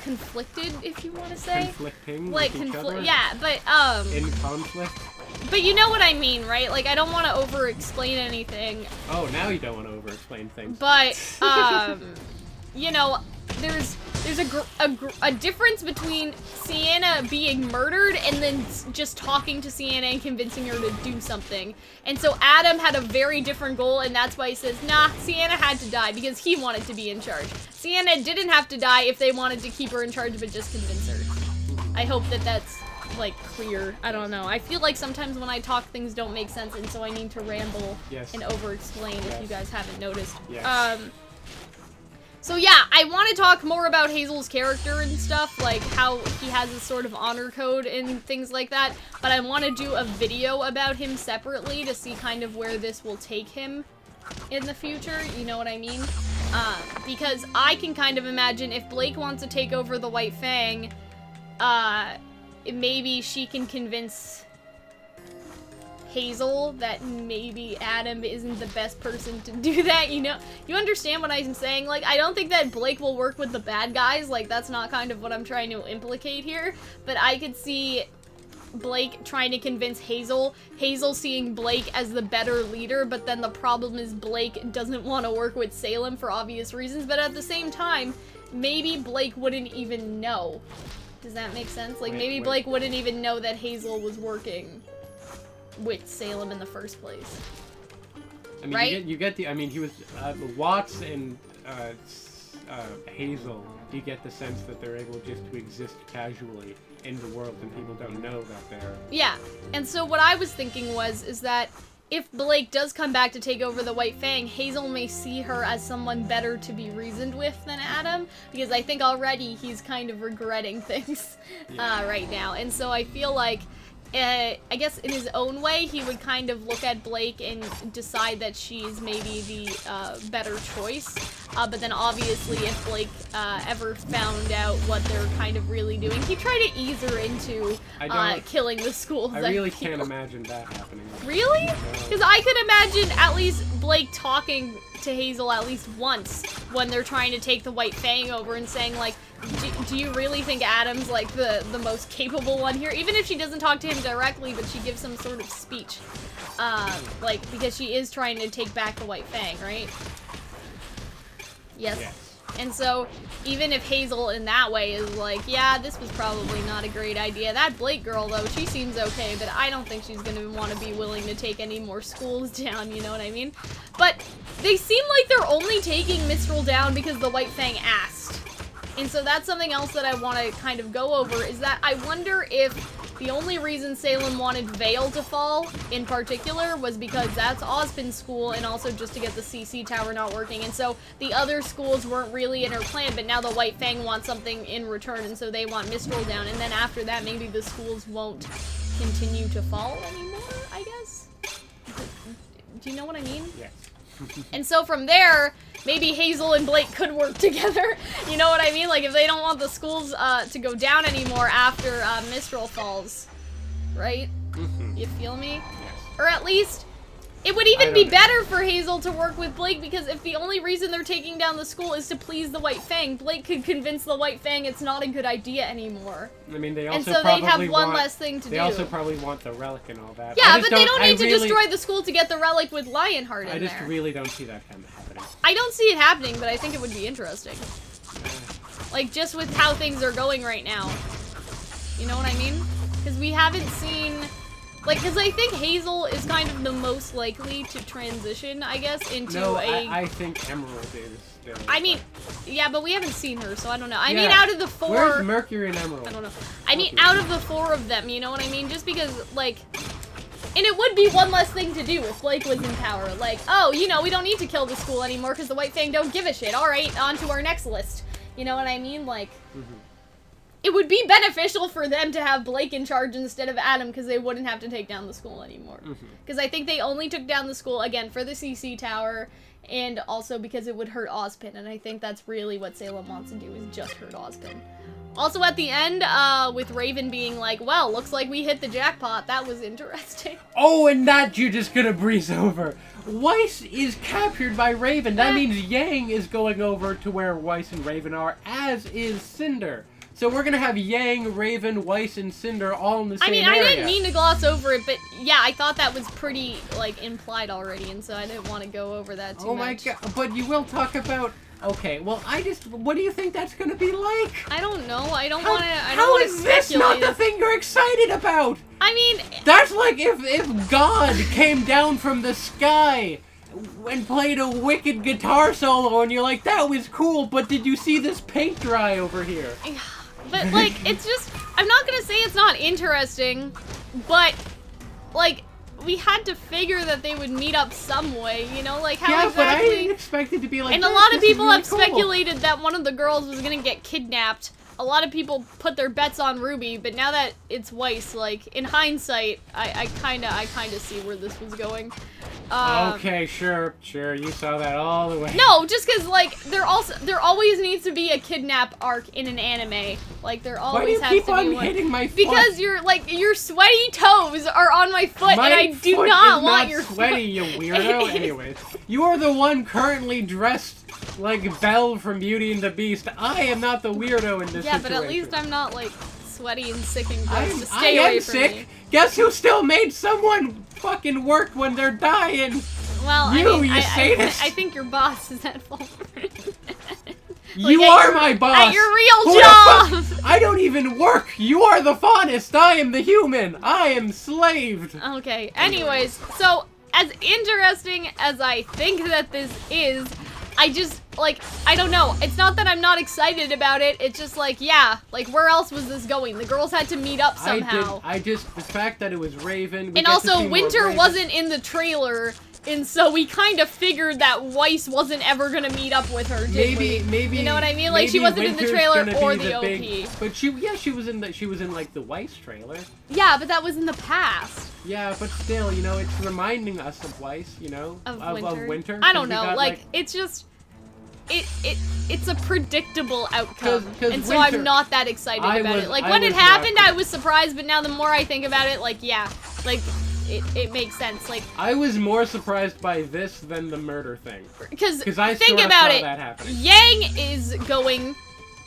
conflicted, if you want to say. Conflicting like, with each other? Yeah, but, in conflict? But you know what I mean, right? Like, I don't want to over-explain anything. Oh, now you don't want to over-explain things. But, you know, there's a difference between Sienna being murdered and then just talking to Sienna and convincing her to do something. And so Adam had a very different goal, and that's why he says, nah, Sienna had to die because he wanted to be in charge. Sienna didn't have to die if they wanted to keep her in charge, but just convince her. I hope that that's, like, clear. I don't know. I feel like sometimes when I talk, things don't make sense, and so I need to ramble and over-explain if you guys haven't noticed. So yeah, I want to talk more about Hazel's character and stuff, like how he has a sort of honor code and things like that, but I want to do a video about him separately to see kind of where this will take him in the future, you know what I mean? Because I can kind of imagine if Blake wants to take over the White Fang, maybe she can convince Hazel that maybe Adam isn't the best person to do that, you know? You understand what I'm saying? Like, I don't think that Blake will work with the bad guys, like, that's not kind of what I'm trying to implicate here, but I could see Blake trying to convince Hazel, Hazel seeing Blake as the better leader, but then the problem is Blake doesn't want to work with Salem for obvious reasons, but at the same time, maybe Blake wouldn't even know. Does that make sense? Like, maybe Blake wouldn't even know that Hazel was working with Salem in the first place. I mean, right? you get the, I mean, he was, Watts and, Hazel, you get the sense that they're able just to exist casually in the world and people don't know that they're... Yeah, and so what I was thinking is that if Blake does come back to take over the White Fang, Hazel may see her as someone better to be reasoned with than Adam, because I think already he's kind of regretting things right now, and so I feel like I guess in his own way, he would kind of look at Blake and decide that she's maybe the better choice. But then obviously if Blake ever found out what they're kind of really doing, he'd try to ease her into killing the schools. I really can't imagine that happening. Really? Because I could imagine at least Blake talking to Hazel at least once when they're trying to take the White Fang over and saying, like, do you really think Adam's, like, the most capable one here? Even if she doesn't talk to him directly, but she gives some sort of speech. Like, because she is trying to take back the White Fang, right? Yes. And so, even if Hazel in that way is like, yeah, this was probably not a great idea. That Blake girl, though, she seems okay, but I don't think she's gonna want to be willing to take any more schools down, you know what I mean? But they seem like they're only taking Mistral down because the White Fang asked. And so that's something else that I want to kind of go over, is that I wonder if the only reason Salem wanted Vale to fall, in particular, was because that's Ozpin's school, and also just to get the CC tower not working, and so the other schools weren't really in her plan, but now the White Fang wants something in return, and so they want Mistral down, and then after that, maybe the schools won't continue to fall anymore, I guess? Do you know what I mean? Yes. And so from there, maybe Hazel and Blake could work together. You know what I mean? Like, if they don't want the schools to go down anymore after Mistral falls. Right? You feel me? Yes. Or at least, it would even be better for Hazel to work with Blake, because if the only reason they're taking down the school is to please the White Fang, Blake could convince the White Fang it's not a good idea anymore. I mean, they also and so they'd have one less thing to do. They also probably want the relic and all that. Yeah, but they don't need to destroy the school to get the relic with Lionheart in there. I just really don't see that kind of happening. I don't see it happening, but I think it would be interesting. Like, just with how things are going right now. You know what I mean? Because we haven't seen... Like, because I think Hazel is kind of the most likely to transition, I guess, into I think Emerald is. I mean, yeah, but we haven't seen her, so I don't know. I mean, out of the four... Where's Mercury and Emerald? I don't know. I mean, out of the four of them, you know what I mean? Just because, like... And it would be one less thing to do if Blake was in power. Like, oh, you know, we don't need to kill the school anymore because the White Fang don't give a shit. Alright, on to our next list. You know what I mean? Like... It would be beneficial for them to have Blake in charge instead of Adam, because they wouldn't have to take down the school anymore. Because I think they only took down the school, again, for the CC tower, and also because it would hurt Ozpin, and I think that's really what Salem wants to do, is just hurt Ozpin. Also at the end, with Raven being like, well, looks like we hit the jackpot, that was interesting. Oh, and that you're just gonna breeze over. Weiss is captured by Raven. That means Yang is going over to where Weiss and Raven are, as is Cinder. So we're gonna have Yang, Raven, Weiss, and Cinder all in the same area. I didn't mean to gloss over it, but yeah, I thought that was pretty, like, implied already, and so I didn't want to go over that too much. Oh my god, but you will talk about... Okay, well, what do you think that's gonna be like? I don't know, I don't want to speculate. How is this not the thing you're excited about? I mean... That's like if God came down from the sky and played a wicked guitar solo, and you're like, that was cool, but did you see this paint dry over here? But, like, it's just, I'm not gonna say it's not interesting, but, like, we had to figure that they would meet up some way, you know? Like, how exactly... but I didn't expect it to be like And a lot of people have speculated that one of the girls was gonna get kidnapped. A lot of people put their bets on RWBY, but now that it's Weiss, like, in hindsight, I kinda see where this was going. Okay, sure, you saw that all the way. No, just because, like, there always needs to be a kidnap arc in an anime. Like, there always has to be one. Why do you keep on hitting my foot? Because your sweaty toes are on my foot, and I do not want your sweaty, you weirdo. Anyways, you are the one currently dressed like Belle from Beauty and the Beast. I am not the weirdo in this situation. Yeah, but at least I'm not, like, sweaty and sick and gross. Stay away from sick. Me. Guess who still made someone fucking work when they're dying? Well, you sadist. I think your boss is at fault for it. You are my boss! At your real job! I don't even work! You are the faunest! I am the human! I am slaved! Okay, anyways, so, as interesting as I think that this is, I just, like, I don't know. It's not that I'm not excited about it, it's just like, yeah, like, where else was this going? The girls had to meet up somehow. The fact that it was Raven... And also, Winter wasn't in the trailer, and so we kind of figured that Weiss wasn't ever gonna meet up with her, did we? Maybe, you know what I mean? Like, she wasn't in the trailer or the OP. But she was in like the Weiss trailer. Yeah, but that was in the past. Yeah, but still, you know, it's reminding us of Weiss, you know, of Winter. I don't know, like, it's just, it's a predictable outcome, and so I'm not that excited about it. Like, when it happened, I was surprised, but now the more I think about it, like, yeah, like, it makes sense. Like, I was more surprised by this than the murder thing. Because I think sort of about saw it, that happening. Yang is going,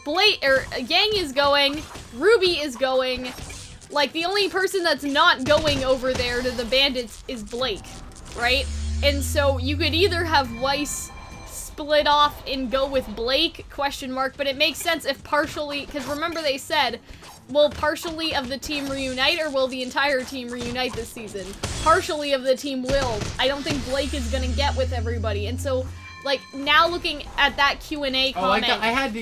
Yang is going, RWBY is going. Like, the only person that's not going over there to the bandits is Blake, right? And so you could either have Weiss split off and go with Blake, question mark, but it makes sense if partially, because remember they said, will partially of the team reunite, or will the entire team reunite this season? Partially of the team will. I don't think Blake is gonna get with everybody, and so, like, now looking at that Q&A comment... I had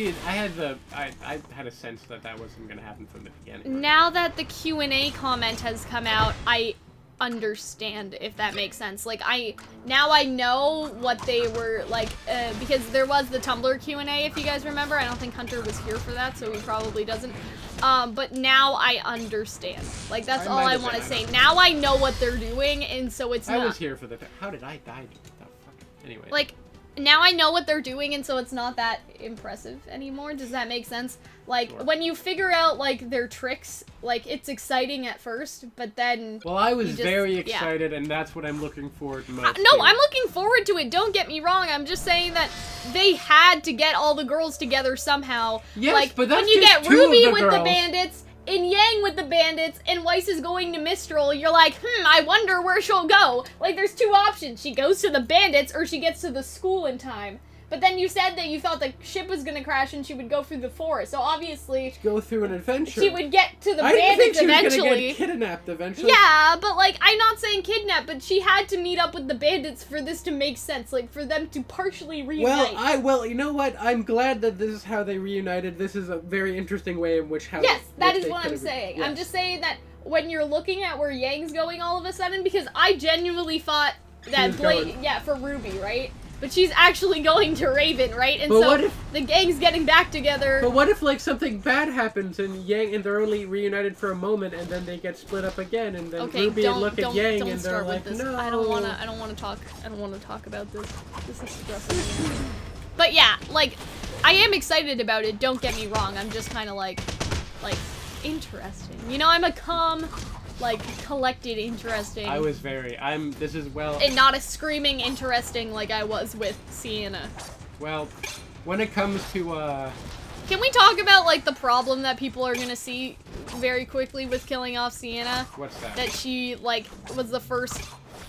a sense that that wasn't gonna happen from the beginning. Now that the Q&A comment has come out, I understand, if that makes sense. Like, now I know what they were, like, because there was the Tumblr Q&A, if you guys remember. I don't think Hunter was here for that, so he probably doesn't. But now I understand. Like, that's all I want to say. Now I know what they're doing, and so it's not... I was here for the... How did I die? What the fuck? Anyway. Like, now I know what they're doing, and so it's not that impressive anymore. Does that make sense? Like, sure. When you figure out, like, their tricks, like, it's exciting at first, but then... Well, I was very excited, and that's what I'm looking forward to most. No, I'm looking forward to it, don't get me wrong. I'm just saying that they had to get all the girls together somehow. Yes, like, but that's when you just get RWBY with the bandits, and Yang with the bandits, and Weiss is going to Mistral, you're like, I wonder where she'll go. Like, there's two options. She goes to the bandits, or she gets to the school in time. But then you said that you thought the ship was gonna crash and she would go through the forest. So obviously... Go through an adventure. She would get to the bandits eventually. I didn't think she was gonna get kidnapped eventually. Yeah, but, like, I'm not saying kidnap, but she had to meet up with the bandits for this to make sense. Like, for them to partially reunite. Well, you know what? I'm glad that this is how they reunited. This is a very interesting way in which how... Yes, that is what I'm saying. Yes. I'm just saying that when you're looking at where Yang's going all of a sudden, because I genuinely thought that Blake... Yeah, for RWBY, right? But she's actually going to Raven, right? And but so what if, the gang's getting back together. But what if, like, something bad happens and Yang and they're only reunited for a moment and then they get split up again and then RWBY look at Yang and they're like, no. I don't wanna talk about this. This is stressing me. But yeah, like, I am excited about it, don't get me wrong. I'm just kinda like interesting. You know, I'm a calm, like, collected interesting. And not a screaming interesting like I was with Sienna. Well, when it comes to, Can we talk about, like, the problem that people are gonna see very quickly with killing off Sienna? What's that? That she, like, was the first,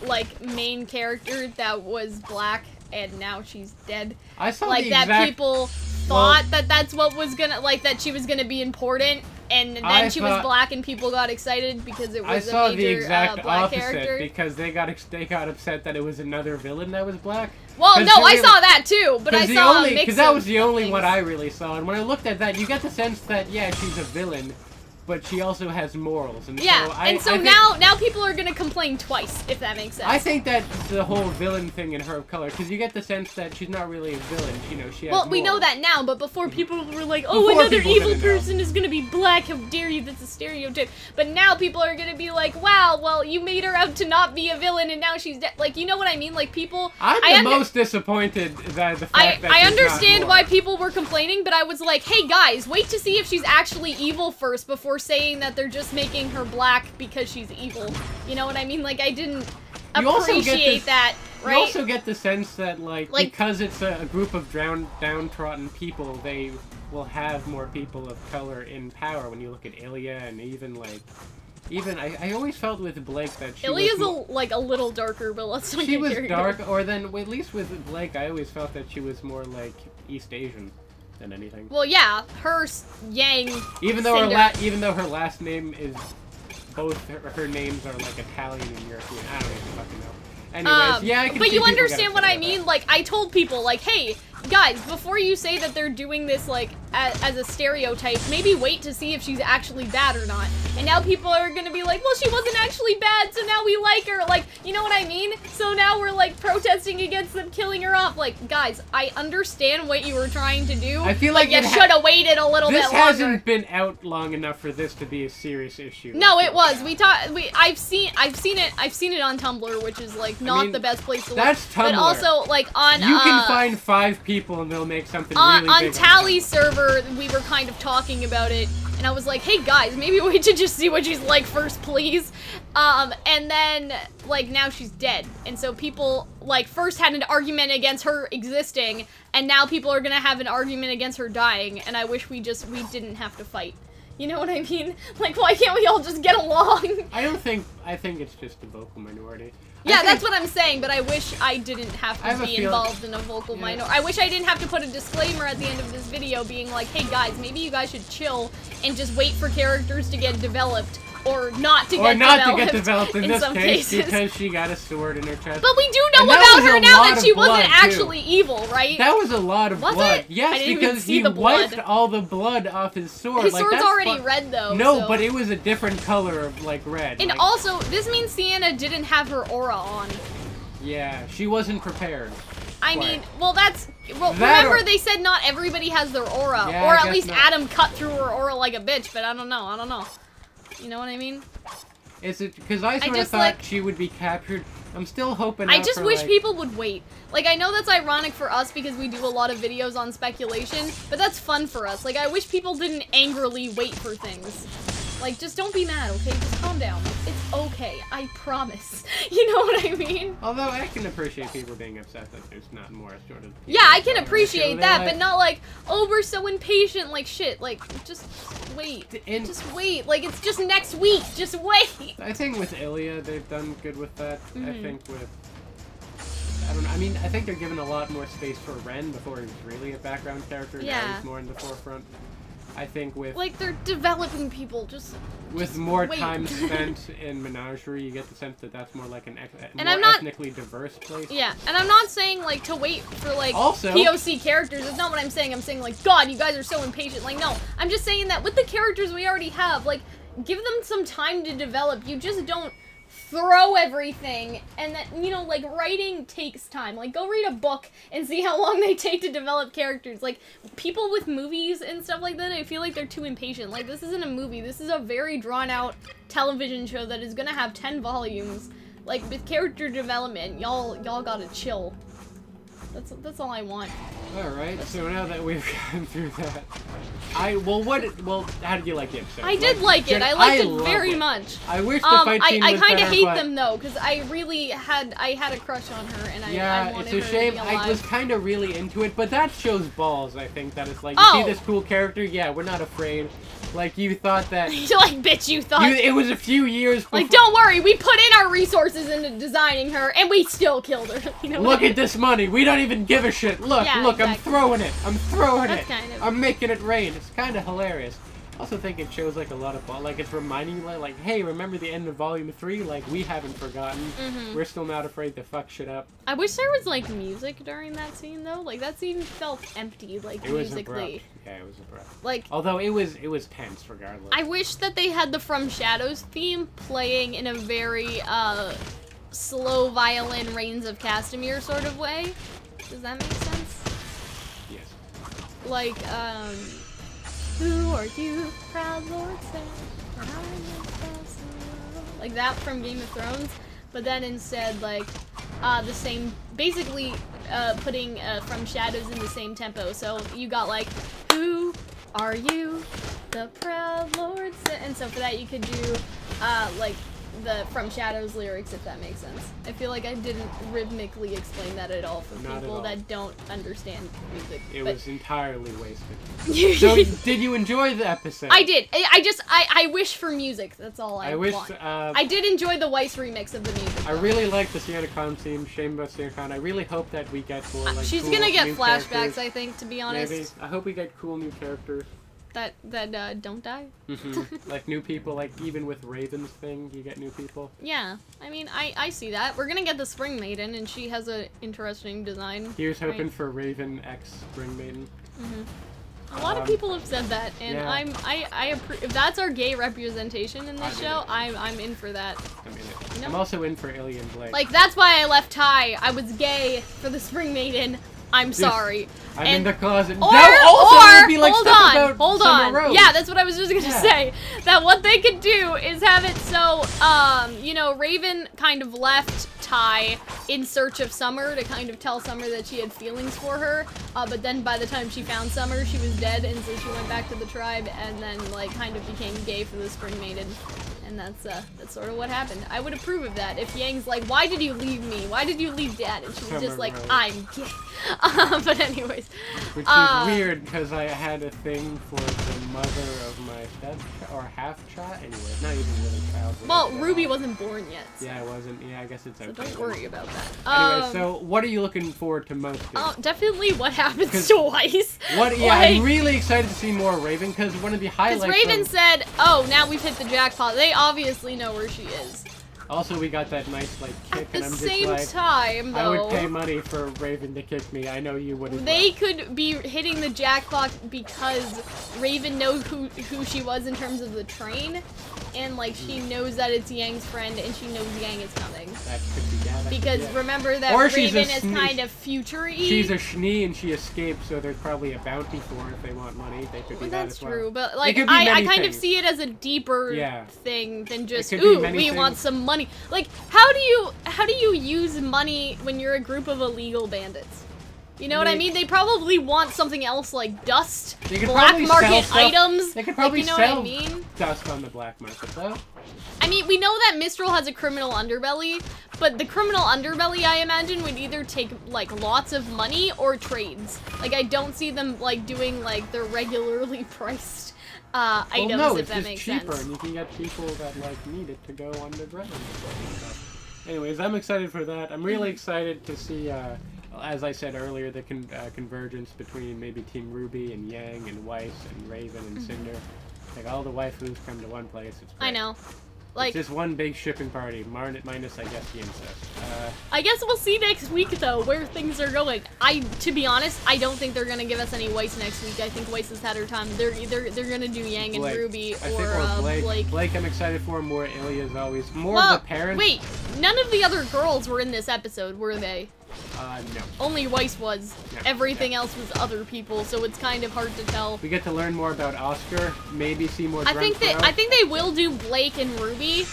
like, main character that was black, and now she's dead. I saw like, that people thought that that's what was gonna, like, that she was gonna be important. And then she was black, and people got excited because it was a major the exact black opposite character. Because they got upset that it was another villain that was black. Well, no, I saw that too, but I saw a mix because that was the only one I really saw. And when I looked at that, you get the sense that yeah, she's a villain, but she also has morals. And yeah, so now people are gonna complain twice, if that makes sense. I think that the whole villain thing in Her of Color, because you get the sense that she's not really a villain. You know, she has Well, we know morals. that now, but before people were like, oh, another evil person is gonna be black, how dare you, that's a stereotype. But now people are gonna be like, wow, well, you made her out to not be a villain and now she's dead. Like, you know what I mean? Like, people... I'm the most disappointed that the fact that I she's understand not why people were complaining, but I was like, hey guys, wait to see if she's actually evil first before saying that they're just making her black because she's evil. You know what I mean? Like, I didn't appreciate that, right? You also get the sense that, like because it's a group of downtrodden people, they will have more people of color in power when you look at Ilya and even, I always felt with Blake that she Ilya's was... a little darker, but let's not She was carried dark, away. or then, at least with Blake, I always felt that she was more, like, East Asian than anything. Well, yeah, her Yang even though her last name is... Both her names are, like, Italian and European. I don't even fucking know. Anyways, yeah, I can but see you people understand what I that. mean? Like, I told people, like, hey, guys, before you say that they're doing this, like, as a stereotype, maybe wait to see if she's actually bad or not. And now people are gonna be like, well, she wasn't actually bad, so now we like her. Like, you know what I mean? So now we're, like, protesting against them killing her off. Like, guys, I understand what you were trying to do. I feel like you should have waited a little bit longer. This hasn't been out long enough for this to be a serious issue. No, it was. I've seen it on Tumblr, which is, like, not the best place to look. That's Tumblr. But also, like, on you can find 5 people and they'll make something really big. On Tally's server, we were kind of talking about it, and I was like, hey guys, maybe we should just see what she's like first, please. And then, like, now she's dead. And so people, like, first had an argument against her existing, and now people are gonna have an argument against her dying, and I wish we didn't have to fight. You know what I mean? Like, why can't we all just get along? I think it's just a vocal minority. Yeah, that's what I'm saying, but I wish I didn't have to be involved in a vocal minority. I wish I didn't have to put a disclaimer at the end of this video being like, hey guys, maybe you guys should chill and just wait for characters to get developed. Or not to get developed in this some case, cases. Because she got a sword in her chest. But we do know about her now that she wasn't actually evil, right? That was a lot of blood. Yes, I didn't because even see he the blood. wiped all the blood off his sword. His like, sword's that's already red, though. No, so. but it was a different color of, like, red. And also, this means Sienna didn't have her aura on. Yeah, she wasn't prepared. I mean, well, that's... Well, remember they said not everybody has their aura. Yeah, or at least Adam cut through her aura like a bitch, but I don't know. You know what I mean? Is it because I sort of thought she would be captured? I'm still hoping. I just wish people would wait. Like, I know that's ironic for us because we do a lot of videos on speculation, but that's fun for us. Like, I wish people didn't angrily wait for things. Like, just don't be mad, okay? Just calm down. It's okay. I promise. You know what I mean? Although I can appreciate people being upset that there's not more sort of... Yeah, I can appreciate that, but not like, oh, we're so impatient. Like, shit. Like, just wait. Just wait. Like, it's just next week. Just wait. I think with Ilya, they've done good with that. I think with... I don't know. I mean, I think they're giving a lot more space for Ren before he was really a background character. Yeah. Now he's more in the forefront. I think with... Like, they're developing people, with more time spent in Menagerie, you get the sense that that's more like an ethnically diverse place. Yeah, and I'm not saying, like, to wait for, like, also, POC characters. That's not what I'm saying. I'm saying, like, God, you guys are so impatient. Like, no. I'm just saying that with the characters we already have, like, give them some time to develop. You just don't throw everything, and that, you know, like, writing takes time. Like, go read a book and see how long they take to develop characters. Like, people with movies and stuff like that, I feel like they're too impatient. Like, this isn't a movie. This is a very drawn-out television show that is gonna have 10 volumes. Like, with character development, y'all gotta chill. That's all I want. Alright, so now that we've gotten through that, how did you like the episode? I did like it. I liked it very much. I wish the fight scene was I kind of hate but... them though, because I really had a crush on her, and I wanted her it's a shame. to be alive. I was kind of really into it, but that shows balls. I think that it's like, you see this cool character, yeah, we're not afraid. Like, you thought that... You're like, bitch, you thought... it was a few years before... Like, don't worry, we put in our resources into designing her, and we still killed her. You know look at this money, we don't even give a shit. Look, yeah, look, exactly. I'm throwing it. I'm throwing That's it. kind of... I'm making it rain. It's kind of hilarious. also think it shows like a lot of like it's reminding you like, hey, remember the end of Volume 3? Like we haven't forgotten. We're still not afraid to fuck shit up. I wish there was like music during that scene though. Like that scene felt empty, like musically. Yeah, it was abrupt. Like, although it was tense regardless. I wish that they had the From Shadows theme playing in a very slow violin Reigns of Castamere sort of way. Does that make sense? Yes. Like, who are you, proud Lord, say, that I am impossible? Like that from Game of Thrones, but then instead, like, the same, basically, putting From Shadows in the same tempo. So you got like, who are you, the proud Lord, say, and so for that you could do, like, the From Shadows lyrics, if that makes sense. I feel like I didn't rhythmically explain that at all for people that don't understand music. It was entirely wasted. So, did you enjoy the episode? I did. I wish for music. That's all I want. I did enjoy the Weiss remix of the music. I really like the Sienna theme. Shame about Sienna. I really hope that we get more like she's cool, gonna get flashbacks, characters. I think, to be honest. Maybe. I hope we get cool new characters. That don't die. Like new people, like even with Raven's thing, you get new people. Yeah, I mean, I see that. We're gonna get the Spring Maiden, and she has an interesting design. Here's hoping for Raven X Spring Maiden. A lot of people have said that, and yeah. I if that's our gay representation in this show, I'm in for that. I'm in it. You know? I'm also in for Alien Blake. Like that's why I left Ty. I was gay for the Spring Maiden. I'm sorry. I'm in the closet. Or, be like hold on. Yeah, that's what I was just gonna say. That what they could do is have it so, you know, Raven kind of left Ty in search of Summer to kind of tell Summer that she had feelings for her, but then by the time she found Summer, she was dead, and so she went back to the tribe, and then, like, kind of became gay for the Spring Maiden. And that's sort of what happened. I would approve of that if Yang's like, why did you leave me? Why did you leave Dad? And she was just like, I'm gay. But anyways. Which is weird, because I had a thing for the mother of my or half-child. Anyway, not even really child. Well, RWBY wasn't born yet. So. Yeah, it wasn't. Yeah, I guess it's okay. So don't worry about that. Anyway, so what are you looking forward to most? Definitely what happens to Weiss. What? Yeah, like, I'm really excited to see more Raven, because one of the highlights. Because Raven said, "Oh, now we've hit the jackpot." They obviously know where she is. Also, we got that nice, like, kick, and I'm just like... At the same time, though... I would pay money for Raven to kick me. I know you wouldn't. They could be hitting the jackpot because Raven knows who she was in terms of the train, and, like, she knows that it's Yang's friend, and she knows Yang is coming. That could be, yeah, because remember that Raven is kind of future-y. She's a Schnee, and she escaped, so there's probably a bounty for her if they want money. They could be that as well. That's true, but, like, I kind of see it as a deeper thing than just, ooh, we want some money. Like, how do you use money when you're a group of illegal bandits? You know what I mean? They probably want something else like dust, black market items. They could probably like, you know sell what I mean? Dust on the black market, though. I mean, we know that Mistral has a criminal underbelly, but the criminal underbelly, I imagine, would either take, like, lots of money or trades. Like, I don't see them, like, doing, like, their regularly priced items, if that makes sense. No, it's cheaper, and you can get people that, like, need it to go underground and stuff. Anyways, I'm excited for that. I'm really excited to see, as I said earlier, the convergence between maybe Team RWBY and Yang and Weiss and Raven and Cinder. Like, all the waifus come to one place. It's great. I know. Like, it's just one big shipping party, minus, I guess, the incest. I guess we'll see next week, though, where things are going. To be honest, I don't think they're gonna give us any Weiss next week. I think Weiss has had her time. They're gonna do Yang and RWBY or Blake. Blake, I'm excited for. More Ilya as always. More of the parents. Wait, none of the other girls were in this episode, were they? No. Only Weiss was. No, Everything else was other people, so it's kind of hard to tell. We get to learn more about Oscar. Maybe see more. I think they will do Blake and RWBY,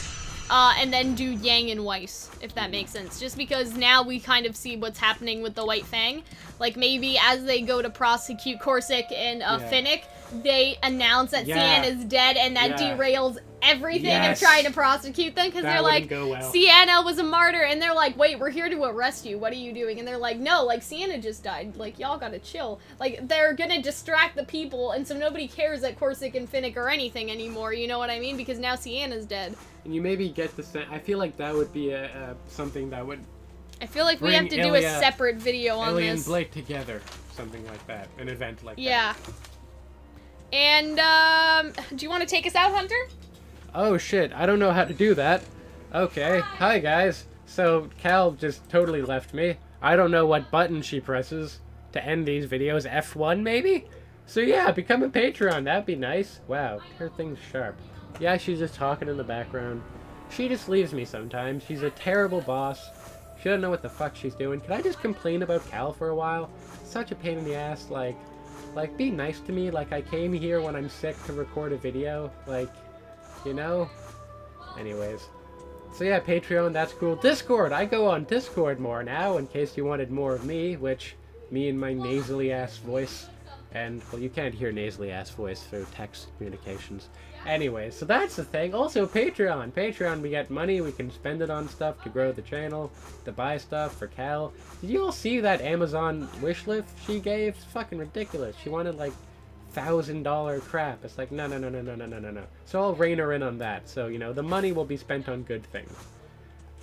and then do Yang and Weiss, if that makes sense. Just because now we kind of see what's happening with the White Fang. Like maybe as they go to prosecute Corsic and Finnick, they announce that Sienna's dead, and that derails everything of trying to prosecute them, because they're like, Sienna was a martyr, and they're like, wait, we're here to arrest you, what are you doing? And they're like, no, like, Sienna just died, like, y'all gotta chill. Like, they're gonna distract the people, and so nobody cares that Corsic and Finnick are anything anymore, you know what I mean? Because now Sienna's dead. And you maybe get the sense, I feel like that would be something that would... I feel like we have to do a separate video on Ilya this. and Blake together, something like that, an event like that. Yeah. And, do you want to take us out, Hunter? Oh shit, I don't know how to do that. Okay, hi guys. So, Cal just totally left me. I don't know what button she presses to end these videos. F1 maybe? So yeah, become a Patreon, that'd be nice. Wow, her thing's sharp. Yeah, she's just talking in the background. She just leaves me sometimes. She's a terrible boss. She doesn't know what the fuck she's doing. Can I just complain about Cal for a while? Such a pain in the ass, like, be nice to me, like I came here when I'm sick to record a video, like, you know? Anyways. So yeah, Patreon, that's cool. Discord, I go on Discord more now, in case you wanted more of me, which, me and my nasally ass voice, and, well, you can't hear nasally ass voice through text communications. Anyway, so that's the thing. Also, Patreon. Patreon, we get money, we can spend it on stuff to grow the channel, to buy stuff for Cal. Did you all see that Amazon wish list she gave? It's fucking ridiculous. She wanted, like, $1,000 crap. It's like, no. So I'll rein her in on that. So, you know, the money will be spent on good things.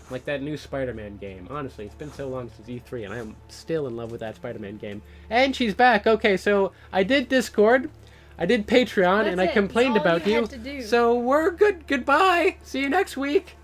Like that new Spider-Man game. Honestly, it's been so long since E3, and I am still in love with that Spider-Man game. And she's back. Okay, so I did Discord, I did Patreon, and I complained about you. So we're good. Goodbye. See you next week.